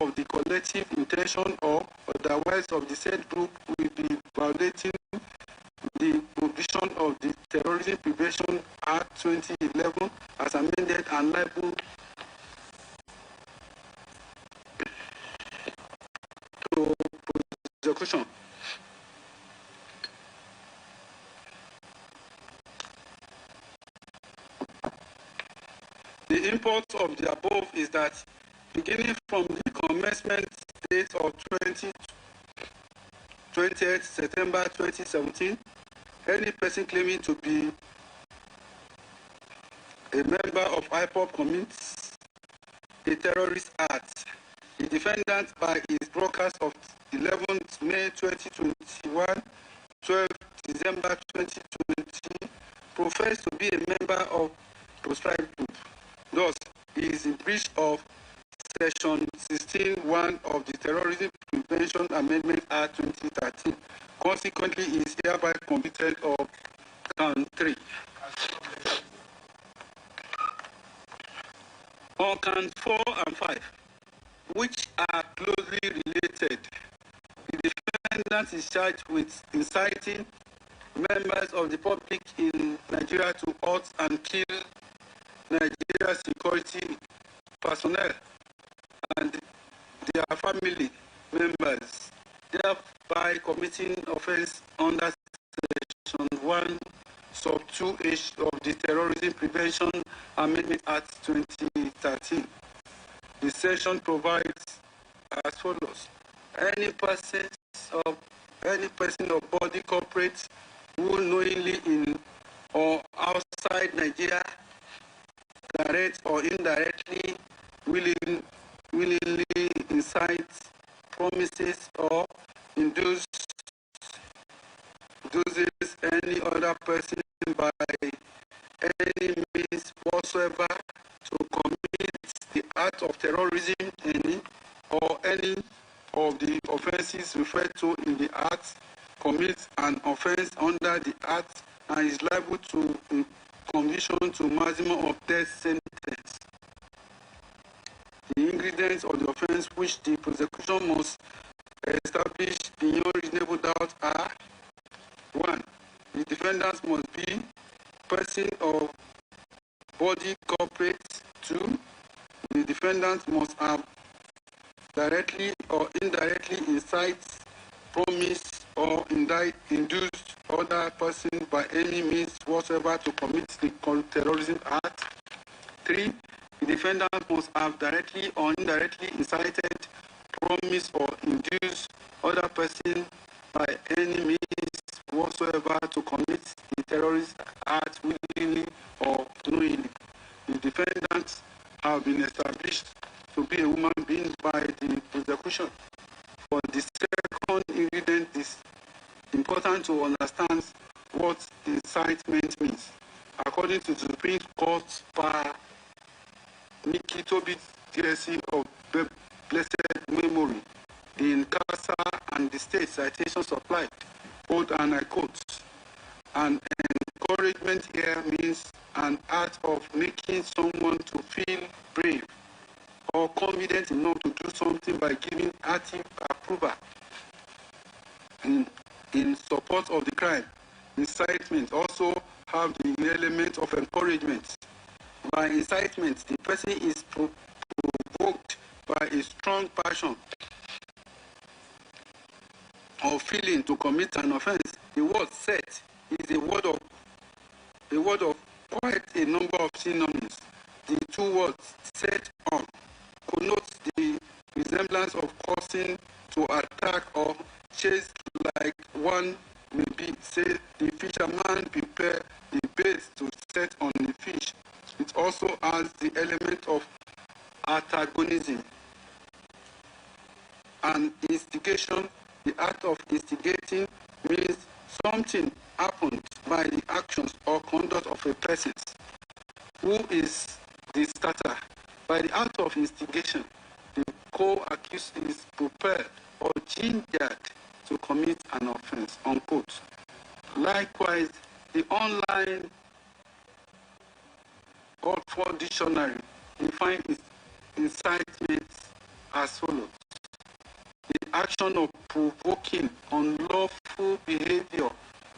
of the collective intention or otherwise of the said group will be violating the provision of the Terrorism Prevention Act 2011 as amended and liable to prosecution. The import of the above is that beginning from the commencement date of 20th September 2017, any person claiming to be a member of IPOB commits a terrorist act. The defendant, by his broadcast of 11th May 2021, 12th December 2020, professed to be a member of proscribed group. Thus, he is in breach of Section 16(1) of the Terrorism Prevention Amendment Act 2013. Consequently, he is hereby convicted of count 3. On count 4 and 5, which are closely related, the defendant is charged with inciting members of the public in Nigeria to hurt and kill Nigeria security personnel and their family members, thereby committing offense under Section 1, Sub 2H of the Terrorism Prevention Amendment Act 2013. The section provides as follows: any any person or body corporate who knowingly in or outside Nigeria, direct or indirectly, willingly incites, promises, or induces any other person by any means whatsoever to commit the act of terrorism, or any of the offences referred to in the act, commits an offence under the act and is liable to conviction to maximum of death sentence. The ingredients of the offence which the prosecution must establish beyond reasonable doubt are: 1. The defendant must be person or body corporate. 2. The defendant must have directly or indirectly incites, promised, or induced other person by any means whatsoever to commit the terrorism act. 3. The defendant must have directly or indirectly incited, promised, or induced other person by any means whatsoever to commit the terrorist act willingly or knowingly. The defendant have been established to be a human being by the prosecution. For the second ingredient, it is important to understand what incitement means. According to the Supreme Court per Nikitobi TSC of blessed memory, in CASA and the state citation supplied, quote and I quote, an encouragement here means an act of making someone to feel brave or confident enough to do something by giving active approval in support of the crime. Incitement also have the element of encouragement. By incitement, the person is provoked by a strong passion or feeling to commit an offense. The word set is a word of quite a number of synonyms. The two words set on connotes the resemblance of causing to attack or chase, like one may be say the fisherman prepare the bait to set on the fish. It also has the element of antagonism and instigation. The act of instigating means something happened by the actions or conduct of a person who is the starter. By the act of instigation, the co-accused is prepared or gingered to commit an offense, unquote. Likewise, the online Oxford Dictionary defines incitement as follows: the action of provoking unlawful behavior,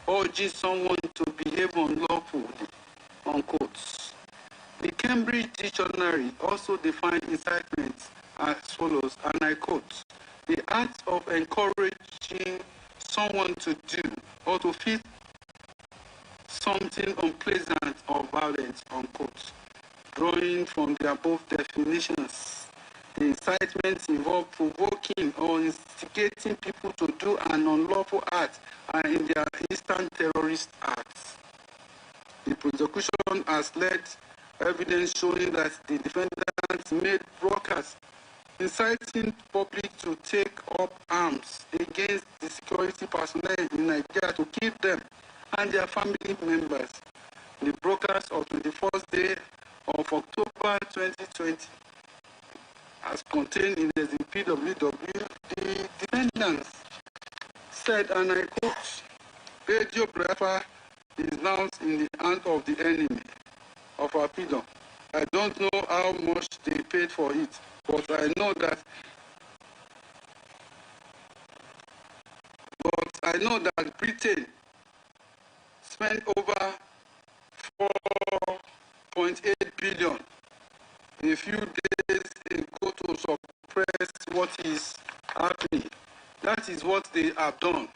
urging someone to behave unlawfully, unquote. The Cambridge Dictionary also defines incitement as follows, and I quote, the act of encouraging someone to do or to feel something unpleasant or violent, unquote. Drawing from the above definitions, the incitements involve provoking or instigating people to do an unlawful act and in their instant terrorist acts. The prosecution has led evidence showing that the defendants made broadcasts inciting public to take up arms against the security personnel in Nigeria to kill them and their family members. The broadcast of the 21st day of October 2020, as contained in the PWW, the defendants said, and I quote, "Radiographer is now in the hands of the enemy of our freedom. I don't know how much they paid for it, but I know that Britain spent over 4.8 billion a few days ago to suppress what is happening. That is what they have done.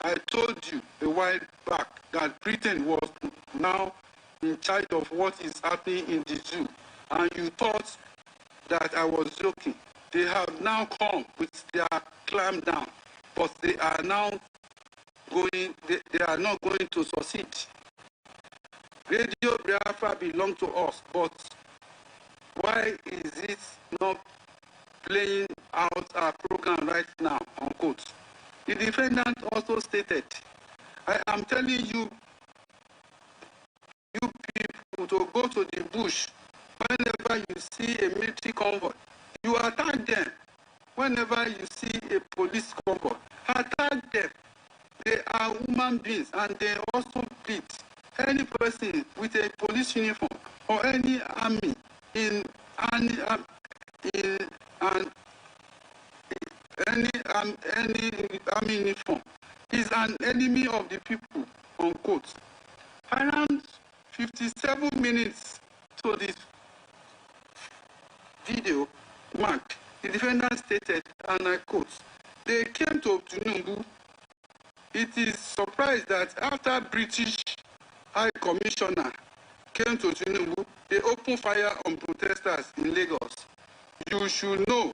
I told you a while back that Britain was now in charge of what is happening in the zoo, and you thought that I was joking. They have now come with their clamp down, but they are now they are not going to succeed. Radio Biafra belongs to us, but why is it not playing out our program right now, unquote. The defendant also stated, I am telling you, you people to go to the bush whenever you see a military convoy. You attack them. Whenever you see a police convoy, attack them. They are human beings and they also bleed. Any person with a police uniform or any army in any army uniform is an enemy of the people, unquote. Around 57 minutes to this video marked, the defendant stated, and I quote, they came to Tinubu. It is surprised that after British High Commissioner came to Tinubu, they opened fire on protesters in Lagos. You should know,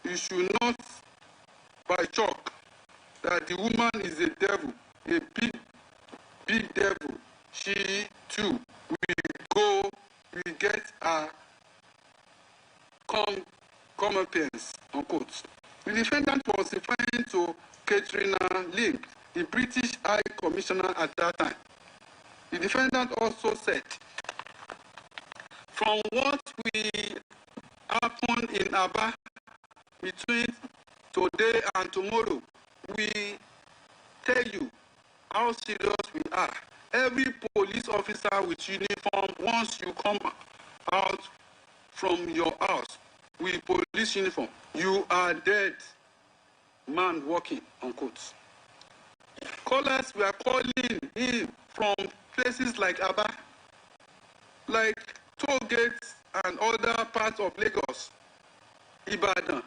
you should not by chalk that the woman is a devil, a big devil. She too will get a comeuppance, unquote. The defendant was referring to Katrina Link, the British High Commissioner at that time. The defendant also said, from what we happened in Aba between today and tomorrow, we tell you how serious we are. Every police officer with uniform, once you come out from your house with police uniform, you are dead man walking, unquote. Callers were calling in from places like Aba, like toll gates and other parts of Lagos, Ibadan,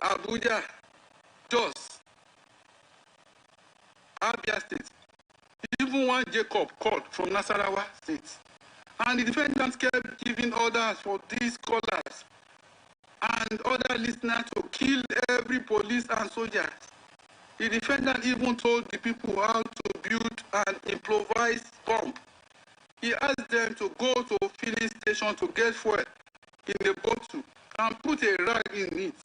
Abuja, Jos, Abia State. Even one Jacob called from Nasarawa State. And the defendants kept giving orders for these callers and other listeners to kill every police and soldier. The defendant even told the people how to build an improvised bomb. He asked them to go to a filling station to get fuel in a bottle and put a rag in it.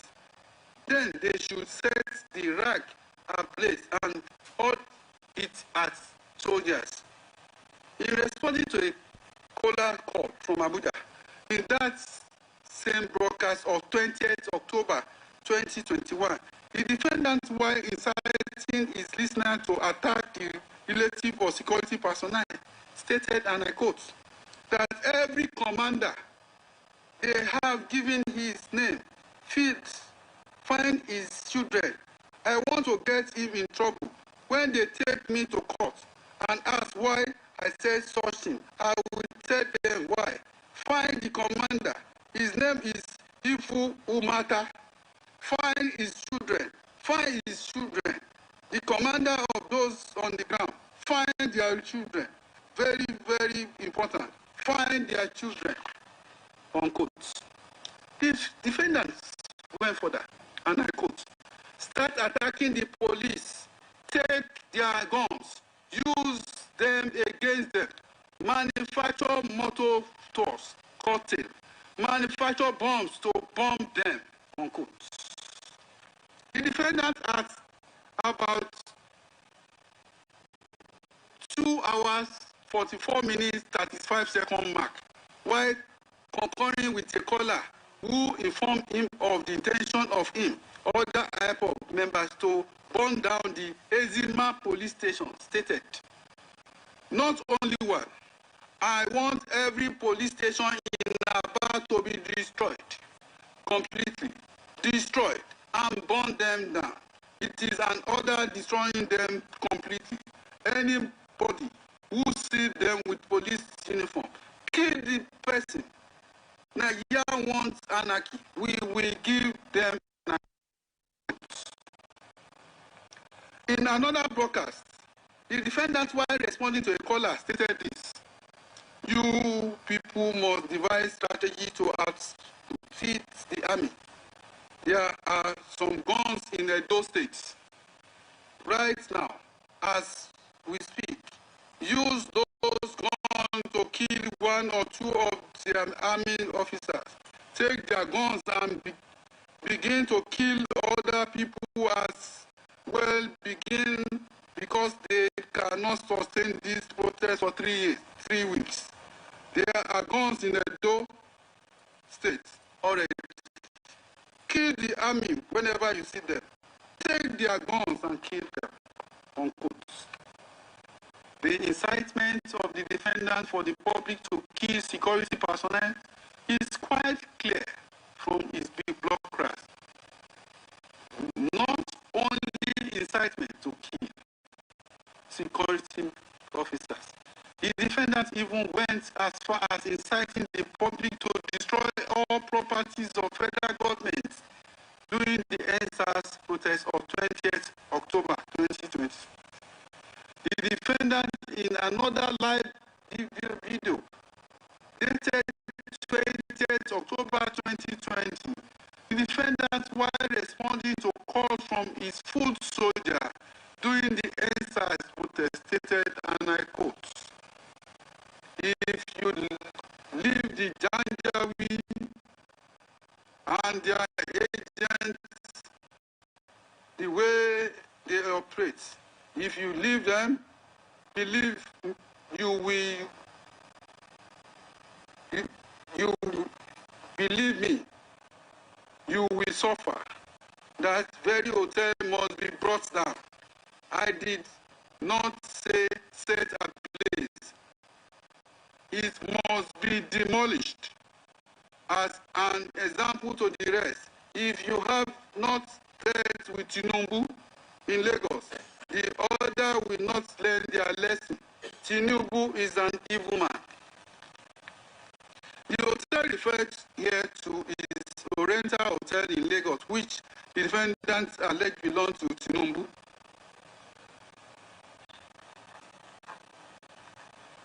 Then they should set the rag ablaze and hold it at soldiers. In responding to a caller call from Abuja, in that same broadcast of 20th October 2021, the defendant, while inciting his listener to attack the relative or security personnel, stated, and I quote, that every commander they have given his name, find his children. I want to get him in trouble. When they take me to court and ask why I said such thing, I will tell them why. Find the commander. His name is Ifu Umata. Find his children. Find his children. The commander of those on the ground. Find their children. Very, very important. Find their children. Unquote. If defendants went further, and I quote, start attacking the police, take their guns, use them against them, manufacture motor tours, cocktail, manufacture bombs to bomb them, unquote. The defendant at about 2 hours, 44 minutes, 35 second mark, while concurring with a caller who informed him of the intention of him, other airport members to burn down the Ezima police station, stated, not only one, I want every police station in Aba to be destroyed, completely destroyed, and burn them down. It is an order destroying them completely. Anybody who sees them with police uniform, kill the person. Nigeria wants anarchy. We will give them anarchy. In another broadcast, the defendant, while responding to a caller, stated this: you people must devise strategy to outfit the army. There are some guns in those states. right now, as we speak, use those guns to kill one or two of their army officers, take their guns and begin to kill other people as well, begin because they cannot sustain this protest for 3 weeks. There are guns in Edo State already. Kill the army whenever you see them. Take their guns and kill them. Unquote. The incitement of the defendant for the public to kill security personnel is quite clear from his big block crash. Not only incitement to kill security officers, the defendant even went as far as inciting the public to destroy all properties of federal government during the NSAS protest of 20th October 2020. The defendant in another live video dated 20th October 2020, the defendant, while responding to calls from his foot soldier during the NSAS protest, stated, and I quote, "If you leave the Janjaweed and their agents the way they operate, if you leave them, believe you will, you believe me, you will suffer. That very hotel must be brought down. I did not say set ablaze. It must be demolished. As an example to the rest, if you have not dealt with Tinubu in Lagos, the other will not learn their lesson. Tinubu is an evil man." The hotel referred here to is Oriental Hotel in Lagos, which the defendants alleged belonged to Tinubu.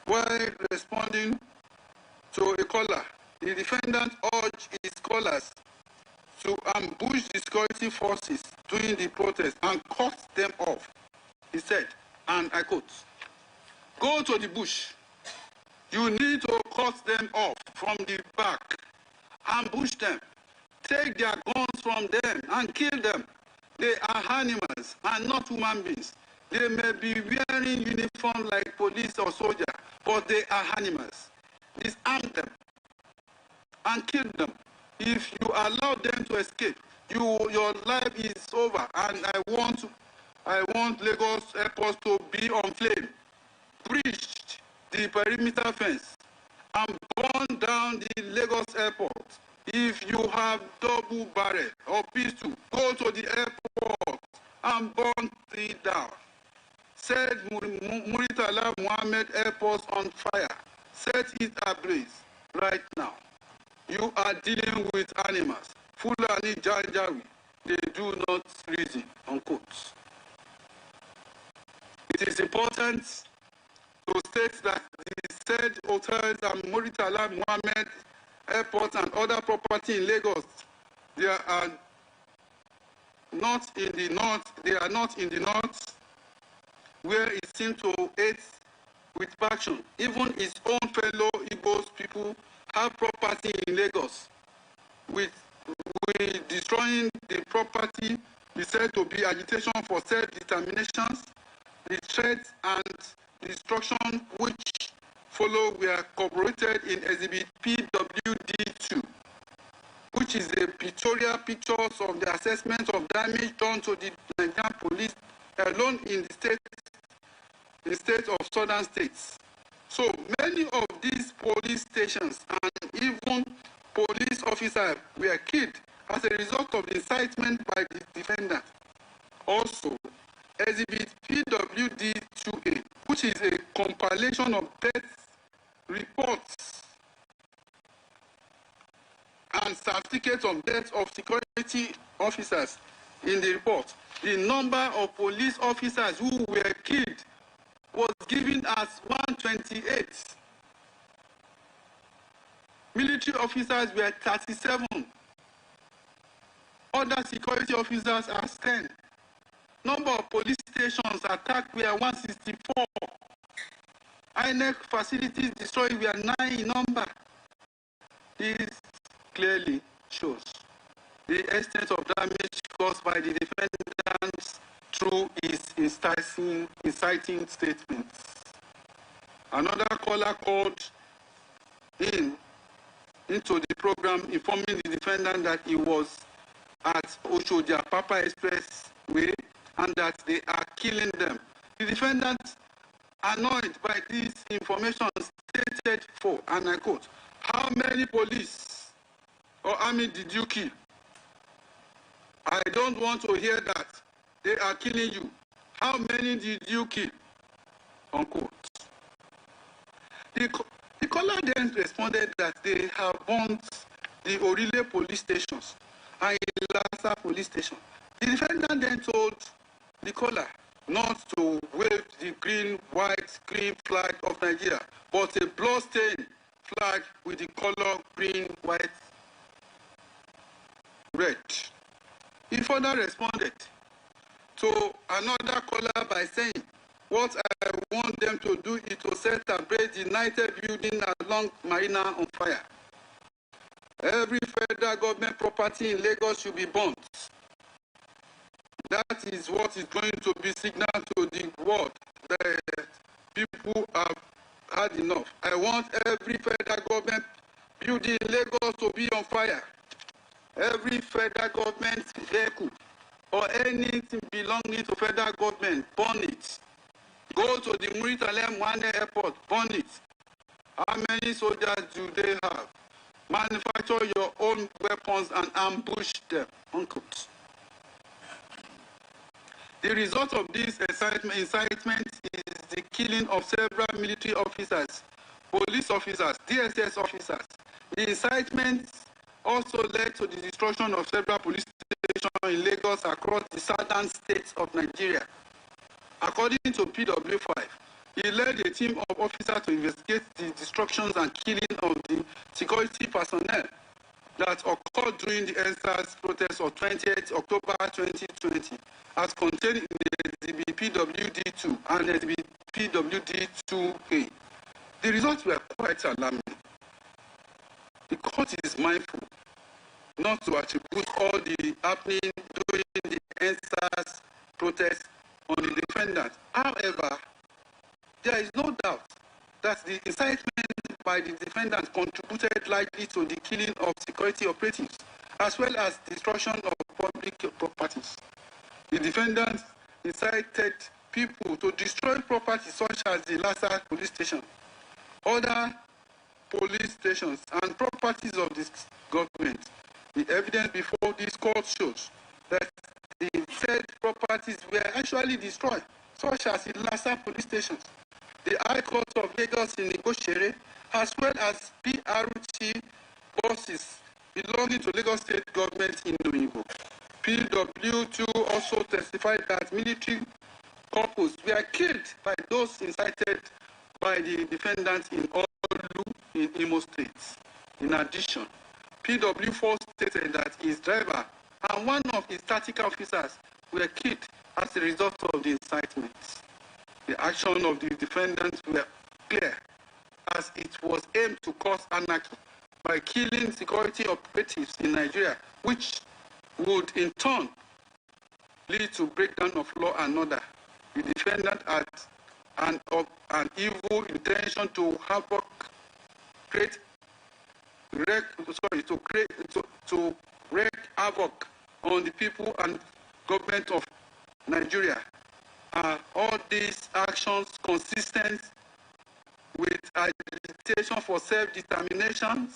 While responding to a caller, the defendant urged his callers to ambush the security forces during the protest and cut them off. He said, and I quote, "Go to the bush. You need to cut them off from the back, ambush them, take their guns from them and kill them. They are animals and not human beings. They may be wearing uniform like police or soldier, but they are animals. Disarm them and kill them. If you allow them to escape, your life is over, and I want Lagos Airport to be on flame. Breach the perimeter fence and burn down the Lagos Airport. If you have double barrel or pistol, go to the airport and burn it down. Set Muritala Mohammed Airport on fire. Set it ablaze right now. You are dealing with animals. Fulani Janjawi, they do not reason." Unquote. It is important to state that the said hotels and Muritala Mohammed Airport and other property in Lagos, they are not in the north, where it seems to hate with passion. Even his own fellow Igbos people have property in Lagos. With destroying the property is said to be agitation for self-determinations. The threats and destruction which follow were corroborated in Exhibit PWD2, which is a pictorial pictures of the assessment of damage done to the Nigerian police alone in the state of southern states. So many of these police stations and even police officers were killed as a result of the incitement by the defendant. Also, Exhibit PWD2A, which is a compilation of death reports and certificates of death of security officers in the report. The number of police officers who were killed was given as 128. Military officers were 37. Other security officers are 10. Number of police stations attacked were 164. INEC facilities destroyed were 9 in number. This clearly shows the extent of damage caused by the defendants through his inciting statements. Another caller called into the program informing the defendant that he was at Oshodi Papa Expressway and that they are killing them. The defendant, annoyed by this information, stated for, and I quote, "How many police or army did you kill? I don't want to hear that. They are killing you. How many did you kill?" Unquote. The caller then responded that they have burnt the Orile police stations and Ilasa police station. The defendant then told the caller not to wave the green, white, green flag of Nigeria, but a blood-stained flag with the color green, white, red. He further responded to another caller by saying, "What I want them to do is to set ablaze the United building along Marina on fire. Every federal government property in Lagos should be burnt. That is what is going to be signal to the world that people have had enough. I want every federal government building in Lagos to be on fire. Every federal government vehicle or anything belonging to federal government, burn it. Go to the Muritalem Mwane airport, burn it. How many soldiers do they have? Manufacture your own weapons and ambush them." Unquote. The result of this incitement is the killing of several military officers, police officers, DSS officers. The incitement also led to the destruction of several police stations in Lagos across the southern states of Nigeria. According to PW5, he led a team of officers to investigate the destructions and killing of the security personnel that occurred during the NSAS protest of 28 October 2020, as contained in the Exhibit PWD2 and Exhibit PWD2A. The results were quite alarming. The court is mindful not to attribute all the happening during the NSAS protest on the defendant. However, there is no doubt that the incitement by the defendant contributed likely to the killing of security operatives, as well as destruction of public properties. The defendant incited people to destroy property such as the Lassa police station, other police stations, and properties of this government. The evidence before this court shows that the said properties were actually destroyed, such as the Lassa police stations, the High Court of Lagos in Igoshere, as well as PRT buses belonging to Lagos State government in Domingo. PW2 also testified that military couples were killed by those incited by the defendants in Olu in Imo State. In addition, PW4 stated that his driver and one of his tactical officers were killed as a result of the incitement. The action of the defendants were clear, as it was aimed to cause anarchy by killing security operatives in Nigeria, which would in turn lead to breakdown of law and order. The defendant had an evil intention to wreak havoc on the people and government of Nigeria. Are all these actions consistent with agitation for self-determination?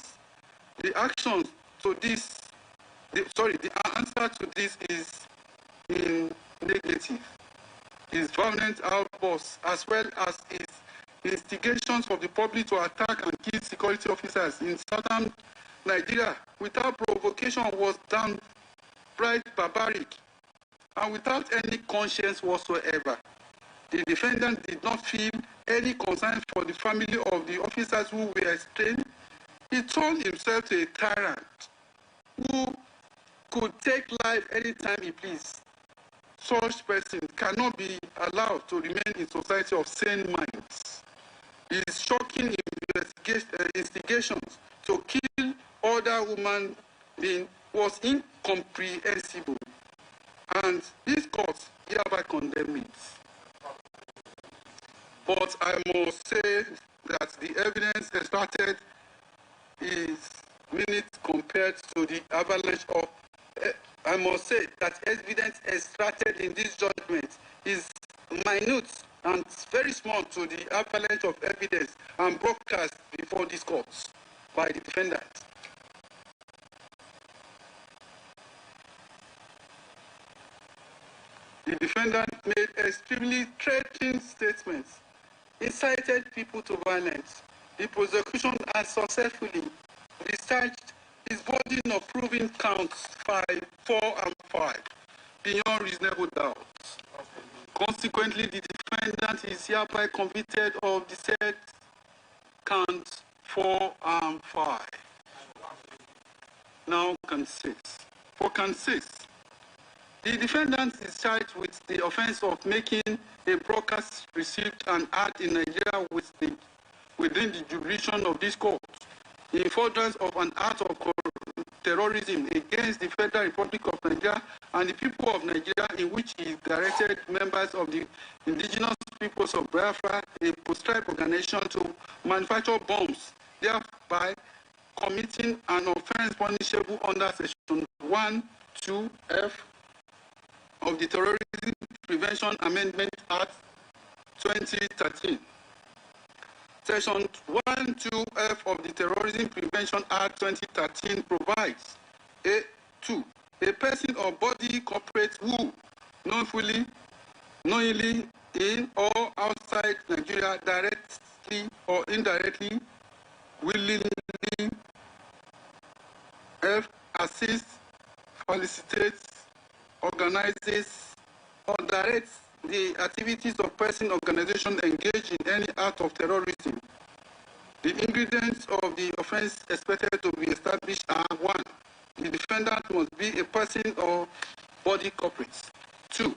The answer to this is in negative. His violent outbursts, as well as his instigations of the public to attack and kill security officers in southern Nigeria without provocation, was downright barbaric and without any conscience whatsoever. The defendant did not feel any concern for the family of the officers who were slain. He turned himself to a tyrant who could take life anytime he pleased. such person cannot be allowed to remain in society of sane minds. His shocking instigations to kill other human beings was incomprehensible, and this court hereby condemned it. But I must say that the evidence extracted is minute compared to the avalanche of. I must say that evidence extracted in this judgment is minute and very small to the avalanche of evidence and broadcast before this court by the defendant. The defendant made extremely threatening statements, incited people to violence. The prosecution has successfully discharged its burden of proving counts 5, 4, and 5 beyond reasonable doubt. Consequently, the defendant is hereby convicted of the said counts 4 and 5. Now, count 6. For count 6, the defendant is charged with the offense of making a broadcast received and heard in Nigeria within the jurisdiction of this court in furtherance of an act of terrorism against the Federal Republic of Nigeria and the people of Nigeria, in which he directed members of the indigenous peoples of Biafra, a proscribed organization, to manufacture bombs, thereby committing an offense punishable under Section 1, 2F of the Terrorism Prevention Amendment Act 2013. Section 1(2)(f) of the Terrorism Prevention Act 2013 provides (2) a person or body corporate who knowingly in or outside Nigeria, directly or indirectly, willingly, assists, facilitates, organizes, or directs the activities of person organization engaged in any act of terrorism. The ingredients of the offense expected to be established are: 1. The defendant must be a person or body corporate. 2.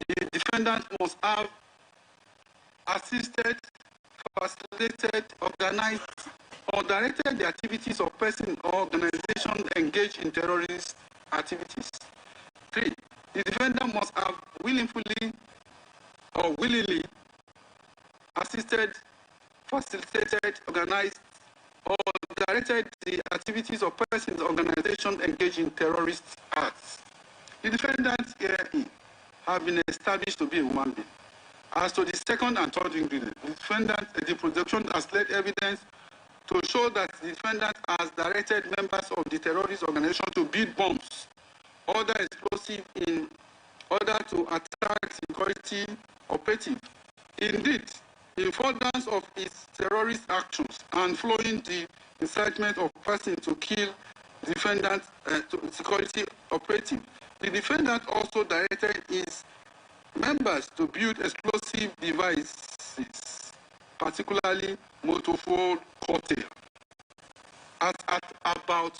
The defendant must have assisted, facilitated, organized, or directed the activities of person or organization engaged in terrorist activities. 3. The defendant must have willfully or willingly assisted, facilitated, organized, or directed the activities of persons or organizations engaged in terrorist acts. The defendant herein have been established to be a human being. As to the second and third ingredient, the prosecution has laid evidence to show that the defendant has directed members of the terrorist organization to build bombs, other explosives in order to attack security operative. Indeed, in furtherance of its terrorist actions and following the incitement of persons to kill defendant security operative, the defendant also directed his members to build explosive devices, particularly multifold cocktail. At about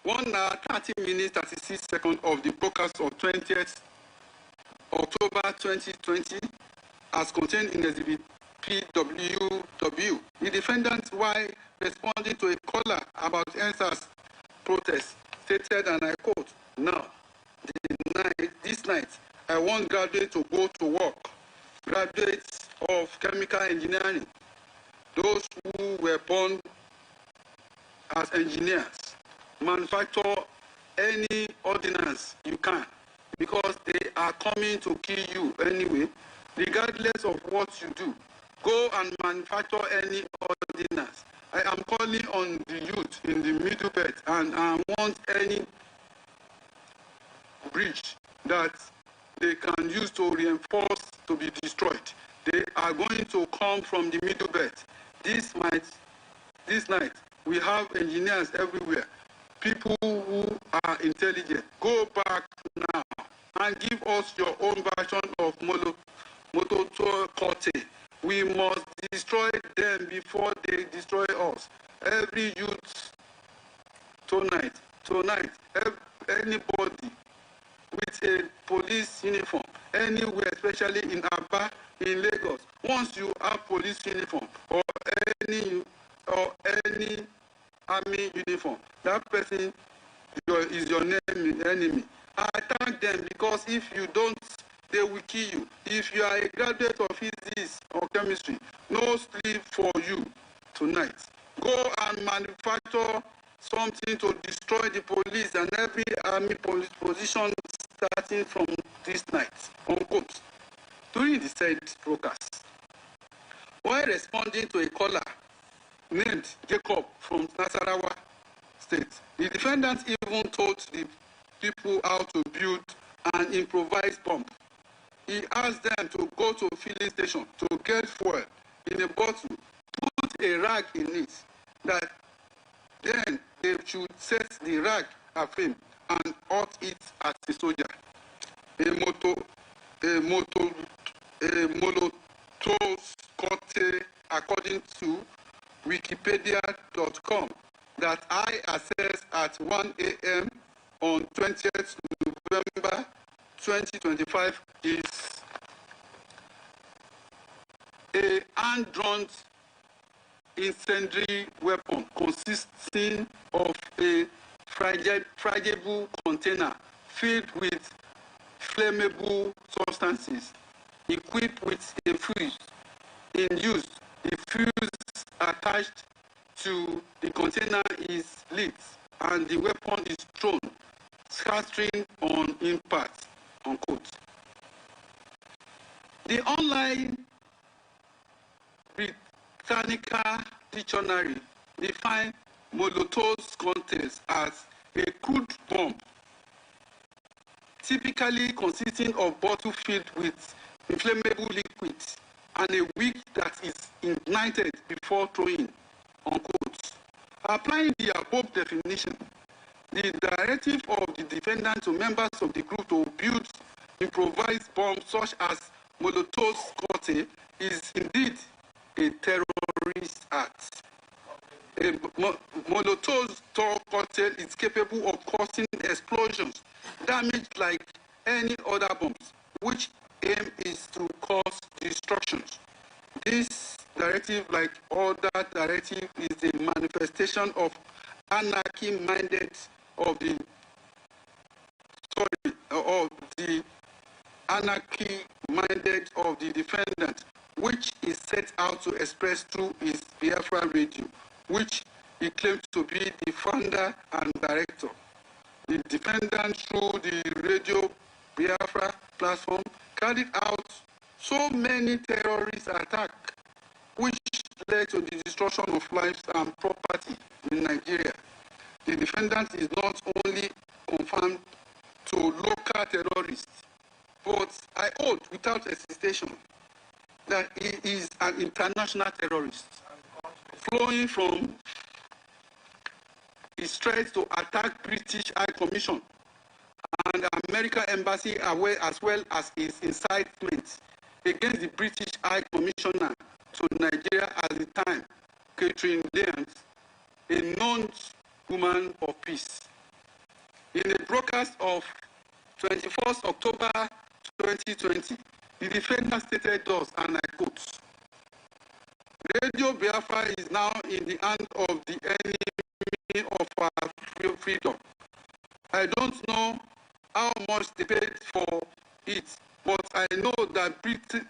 1 hour, 30 minutes, 36 seconds of the broadcast of 20th October 2020, as contained in Exhibit PWW, the defendant, while responding to a caller about NSAS protest, stated, and I quote, "Now, this night, I want graduates to go to work, graduates of chemical engineering, those who were born as engineers, manufacture any ordinance you can, because they are coming to kill you anyway, regardless of what you do. Go and manufacture any ordinance. I am calling on the youth in the Middle Belt, and I want any bridge that they can use to reinforce to be destroyed. They are going to come from the Middle Belt. This night, we have engineers everywhere, people who are intelligent. Go back now and give us your own version of Mototokote. We must destroy them before they destroy us. Every youth tonight, anybody with a police uniform anywhere, especially in Aba, in Lagos. Once you have police uniform or any army uniform, that person is your enemy. I thank them because if you don't, they will kill you. If you are a graduate of physics or chemistry, no sleep for you tonight. Go and manufacture something to destroy the police and every army police position starting from this night. Unquote. During the said broadcast, while responding to a caller named Jacob from Nasarawa State, the defendant even told the people how to build an improvised bomb. He asked them to go to a filling station to get fuel in a bottle, put a rag in it, that then they should set the rag aflame and hot it as a soldier. A Molotov cocktail, according to Wikipedia.com, that I assessed at 1 a.m. on 20th November 2025 is a hand-drawn incendiary weapon consisting of a fragile container filled with flammable substances, equipped with a fuse. In use, the fuse attached to the container is lit and the weapon is thrown, scattering on impact. Unquote. The online Britannica dictionary defines Molotov cocktails as a crude bomb, typically consisting of bottle filled with inflammable liquid and a wick that is ignited before throwing. Unquote. Applying the above definition, the directive of the defendant to members of the group to build improvised bombs such as Molotov cocktail is indeed a terrorist act. A Molotov cocktail is capable of causing explosions, damage like any other bombs, which aim is to cause destruction. This directive, like other directive, is a manifestation of anarchy-minded of the anarchy-minded of the defendant, which is set out to express through his Biafra radio, which he claims to be the founder and director. The defendant, through the Radio Biafra platform, carried out so many terrorist attacks, which led to the destruction of lives and property in Nigeria. The defendant is not only confirmed to local terrorists, but I hold without hesitation that he is an international terrorist, flowing from his threat to attack British High Commission and American Embassy, as well as his incitement against the British High Commissioner to Nigeria at the time, Catherine Lyons, a non-woman of peace. In a broadcast of 21st October 2020, the defendant stated thus, and I quote, Radio Biafra is now in the hand of the enemy of our freedom. I don't know how much they paid for it, but I know that Britain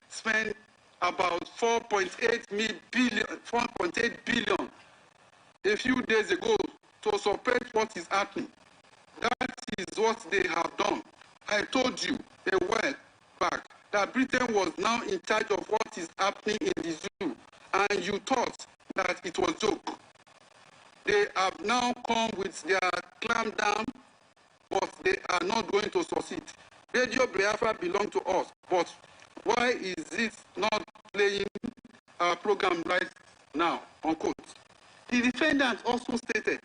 spent about 4.8 billion a few days ago to support what is happening. That is what they have done. I told you a while back that Britain was now in charge of what is happening in the zoo, and you thought that it was a joke. They have now come with their clampdown, but they are not going to succeed. Radio Biafra belongs to us, but why is it not playing our program right now? Unquote. The defendant also stated,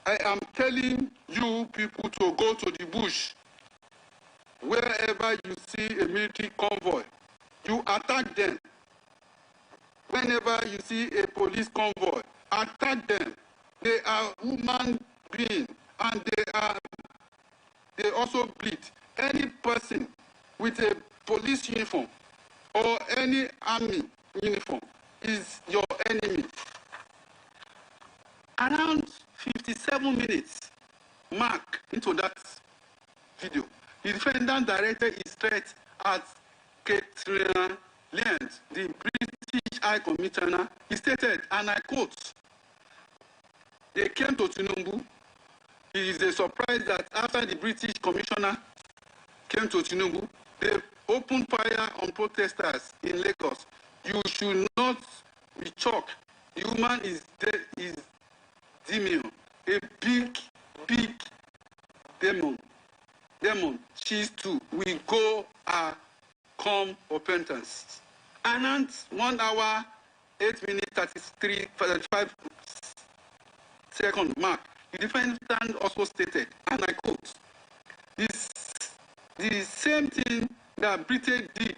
I am telling you people to go to the bush. Wherever you see a military convoy, you attack them. Whenever you see a police convoy, attack them. They are human beings and they are they also plead, any person with a police uniform or any army uniform is your enemy. Around 57 minutes mark into that video, the defendant directed his threat at Catherine Lyons, the British High Commissioner. He stated, and I quote, "They came to Tinubu. It is a surprise that after the British Commissioner came to Tinubu, they opened fire on protesters in Lagos. You should not be shocked. The woman is demon, a big demon. She's too. We go come repentance." Around 1 hour, 8 minutes, 35 second mark, the defendant also stated, and I quote, the same thing that Britain did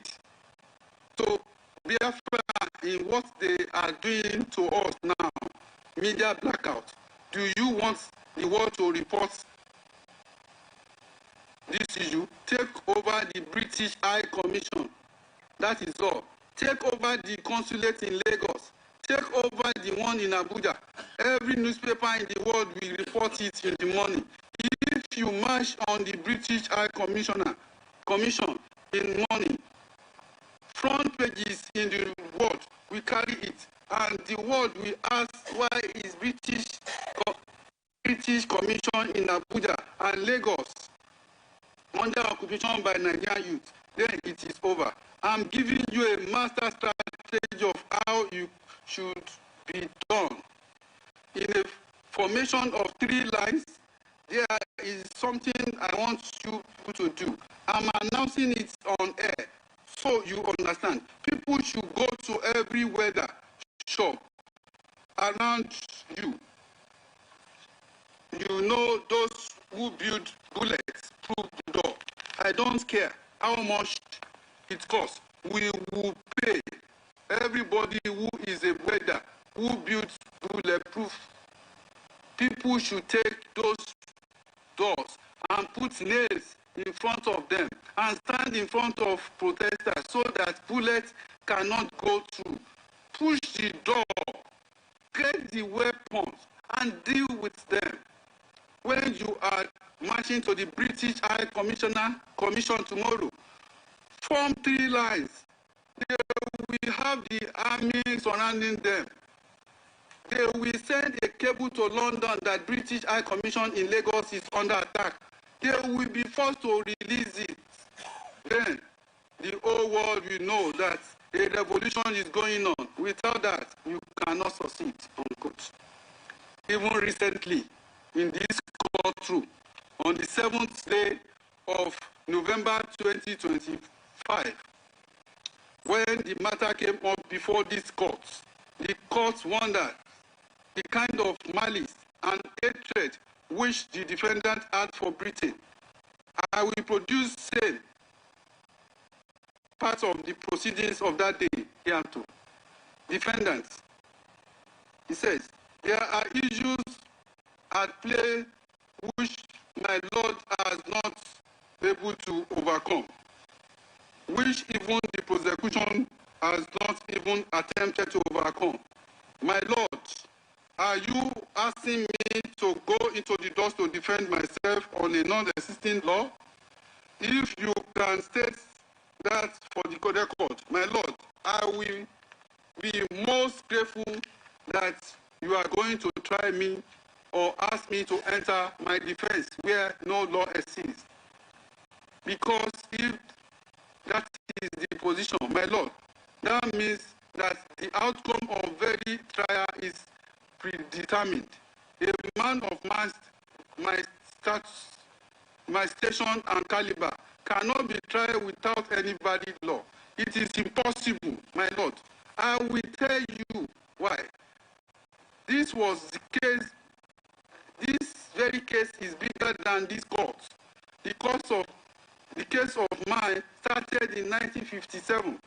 to Biafra in what they are doing to us now, media blackout. Do you want the world to report this issue? Take over the British High Commission. That is all. Take over the consulate in Lagos. Take over the one in Abuja. Every newspaper in the world will report it in the morning. If you march on the British High Commission in morning, front pages in the world will carry it, and the world will ask why is British Commission in Abuja and Lagos under occupation by Nigerian youth. Then it is over. I'm giving you a master strategy of how you should be done. In a formation of 3 lines, there is something I want you people to do. I'm announcing it on air so you understand. People should go to every weather shop around you. You know those who build bullet-proof door. I don't care how much it costs. We will pay. Everybody who is a welder, who builds bulletproof, people should take those doors and put nails in front of them and stand in front of protesters so that bullets cannot go through. Push the door, get the weapons, and deal with them. When you are marching to the British High Commission tomorrow, form 3 lines. They will have the army surrounding them. They will send a cable to London that British High Commission in Lagos is under attack. They will be forced to release it. Then the whole world will know that a revolution is going on. Without that, you cannot succeed. Unquote. Even recently, in this courtroom, on the 7th day of November 2025, when the matter came up before this court, the court wondered the kind of malice and hatred which the defendant had for Britain. I will produce same part of the proceedings of that day here too. Defendant, he says, there are issues at play which my Lord has not been able to overcome, which even the prosecution has not even attempted to overcome. My Lord, are you asking me to go into the doors to defend myself on a non-existing law? If you can state that for the record, my Lord, I will be most grateful that you are going to try me or ask me to enter my defense where no law exists. Because if that is the position, my Lord, that means that the outcome of very trial is predetermined. A man of my station and caliber cannot be tried without anybody's law. It is impossible, my Lord. I will tell you why. This was the case. This very case is bigger than this court. The case of mine started in 1957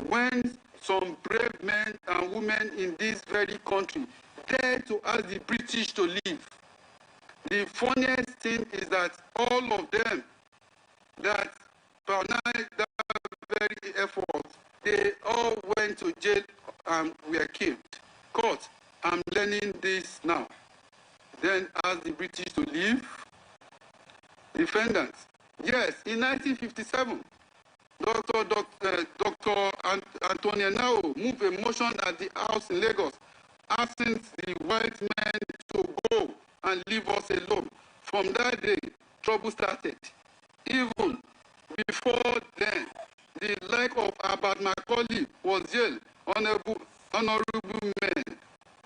when some brave men and women in this very country dared to ask the British to leave. The funniest thing is that all of them that pioneered that very effort, they all went to jail and were killed. Court, I'm learning this now. Then asked the British to leave. Defendants, yes, in 1957, Dr. Antonio Nao moved a motion at the House in Lagos, asking the white men to go and leave us alone. From that day, trouble started. Even before then, the like of Abad Macaulay was jailed, honorable men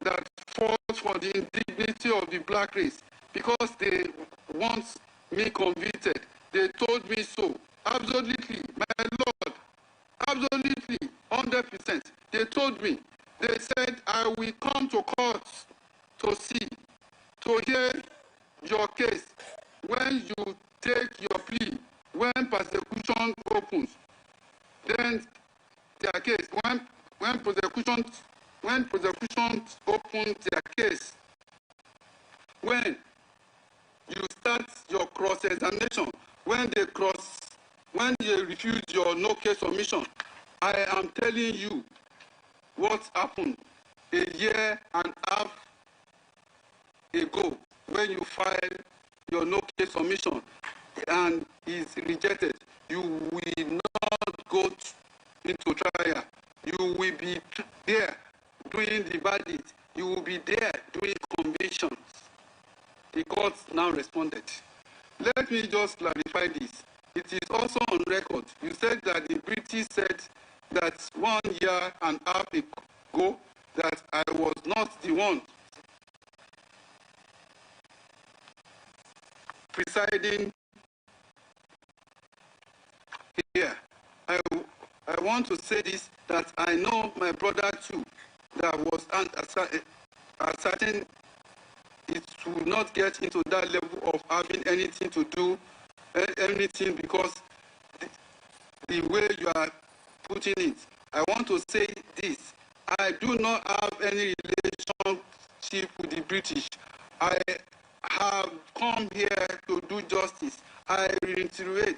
that fought for the indignity of the black race because they want me convicted. They told me so. Absolutely, my lord. Absolutely, 100%. They told me. They said, I will come to court to see, to hear your case. When you take your plea, when persecution opens, then their case, when prosecution opens their case, when you start your cross-examination, when they refuse your no case submission, I am telling you what happened a year and a half ago when you file your no case submission and is rejected. You will not go into trial. You will be there doing the verdict. You will be there doing convictions. The court now responded. Let me just clarify this. It is also on record. You said that the British said that 1 year and a half ago that I was not the one presiding here. I want to say this, that I know my brother too, that was ascertain it will not get into that level of having anything to do, anything, because the way you are putting it. I want to say this. I do not have any relationship with the British. I have come here to do justice. I reiterate,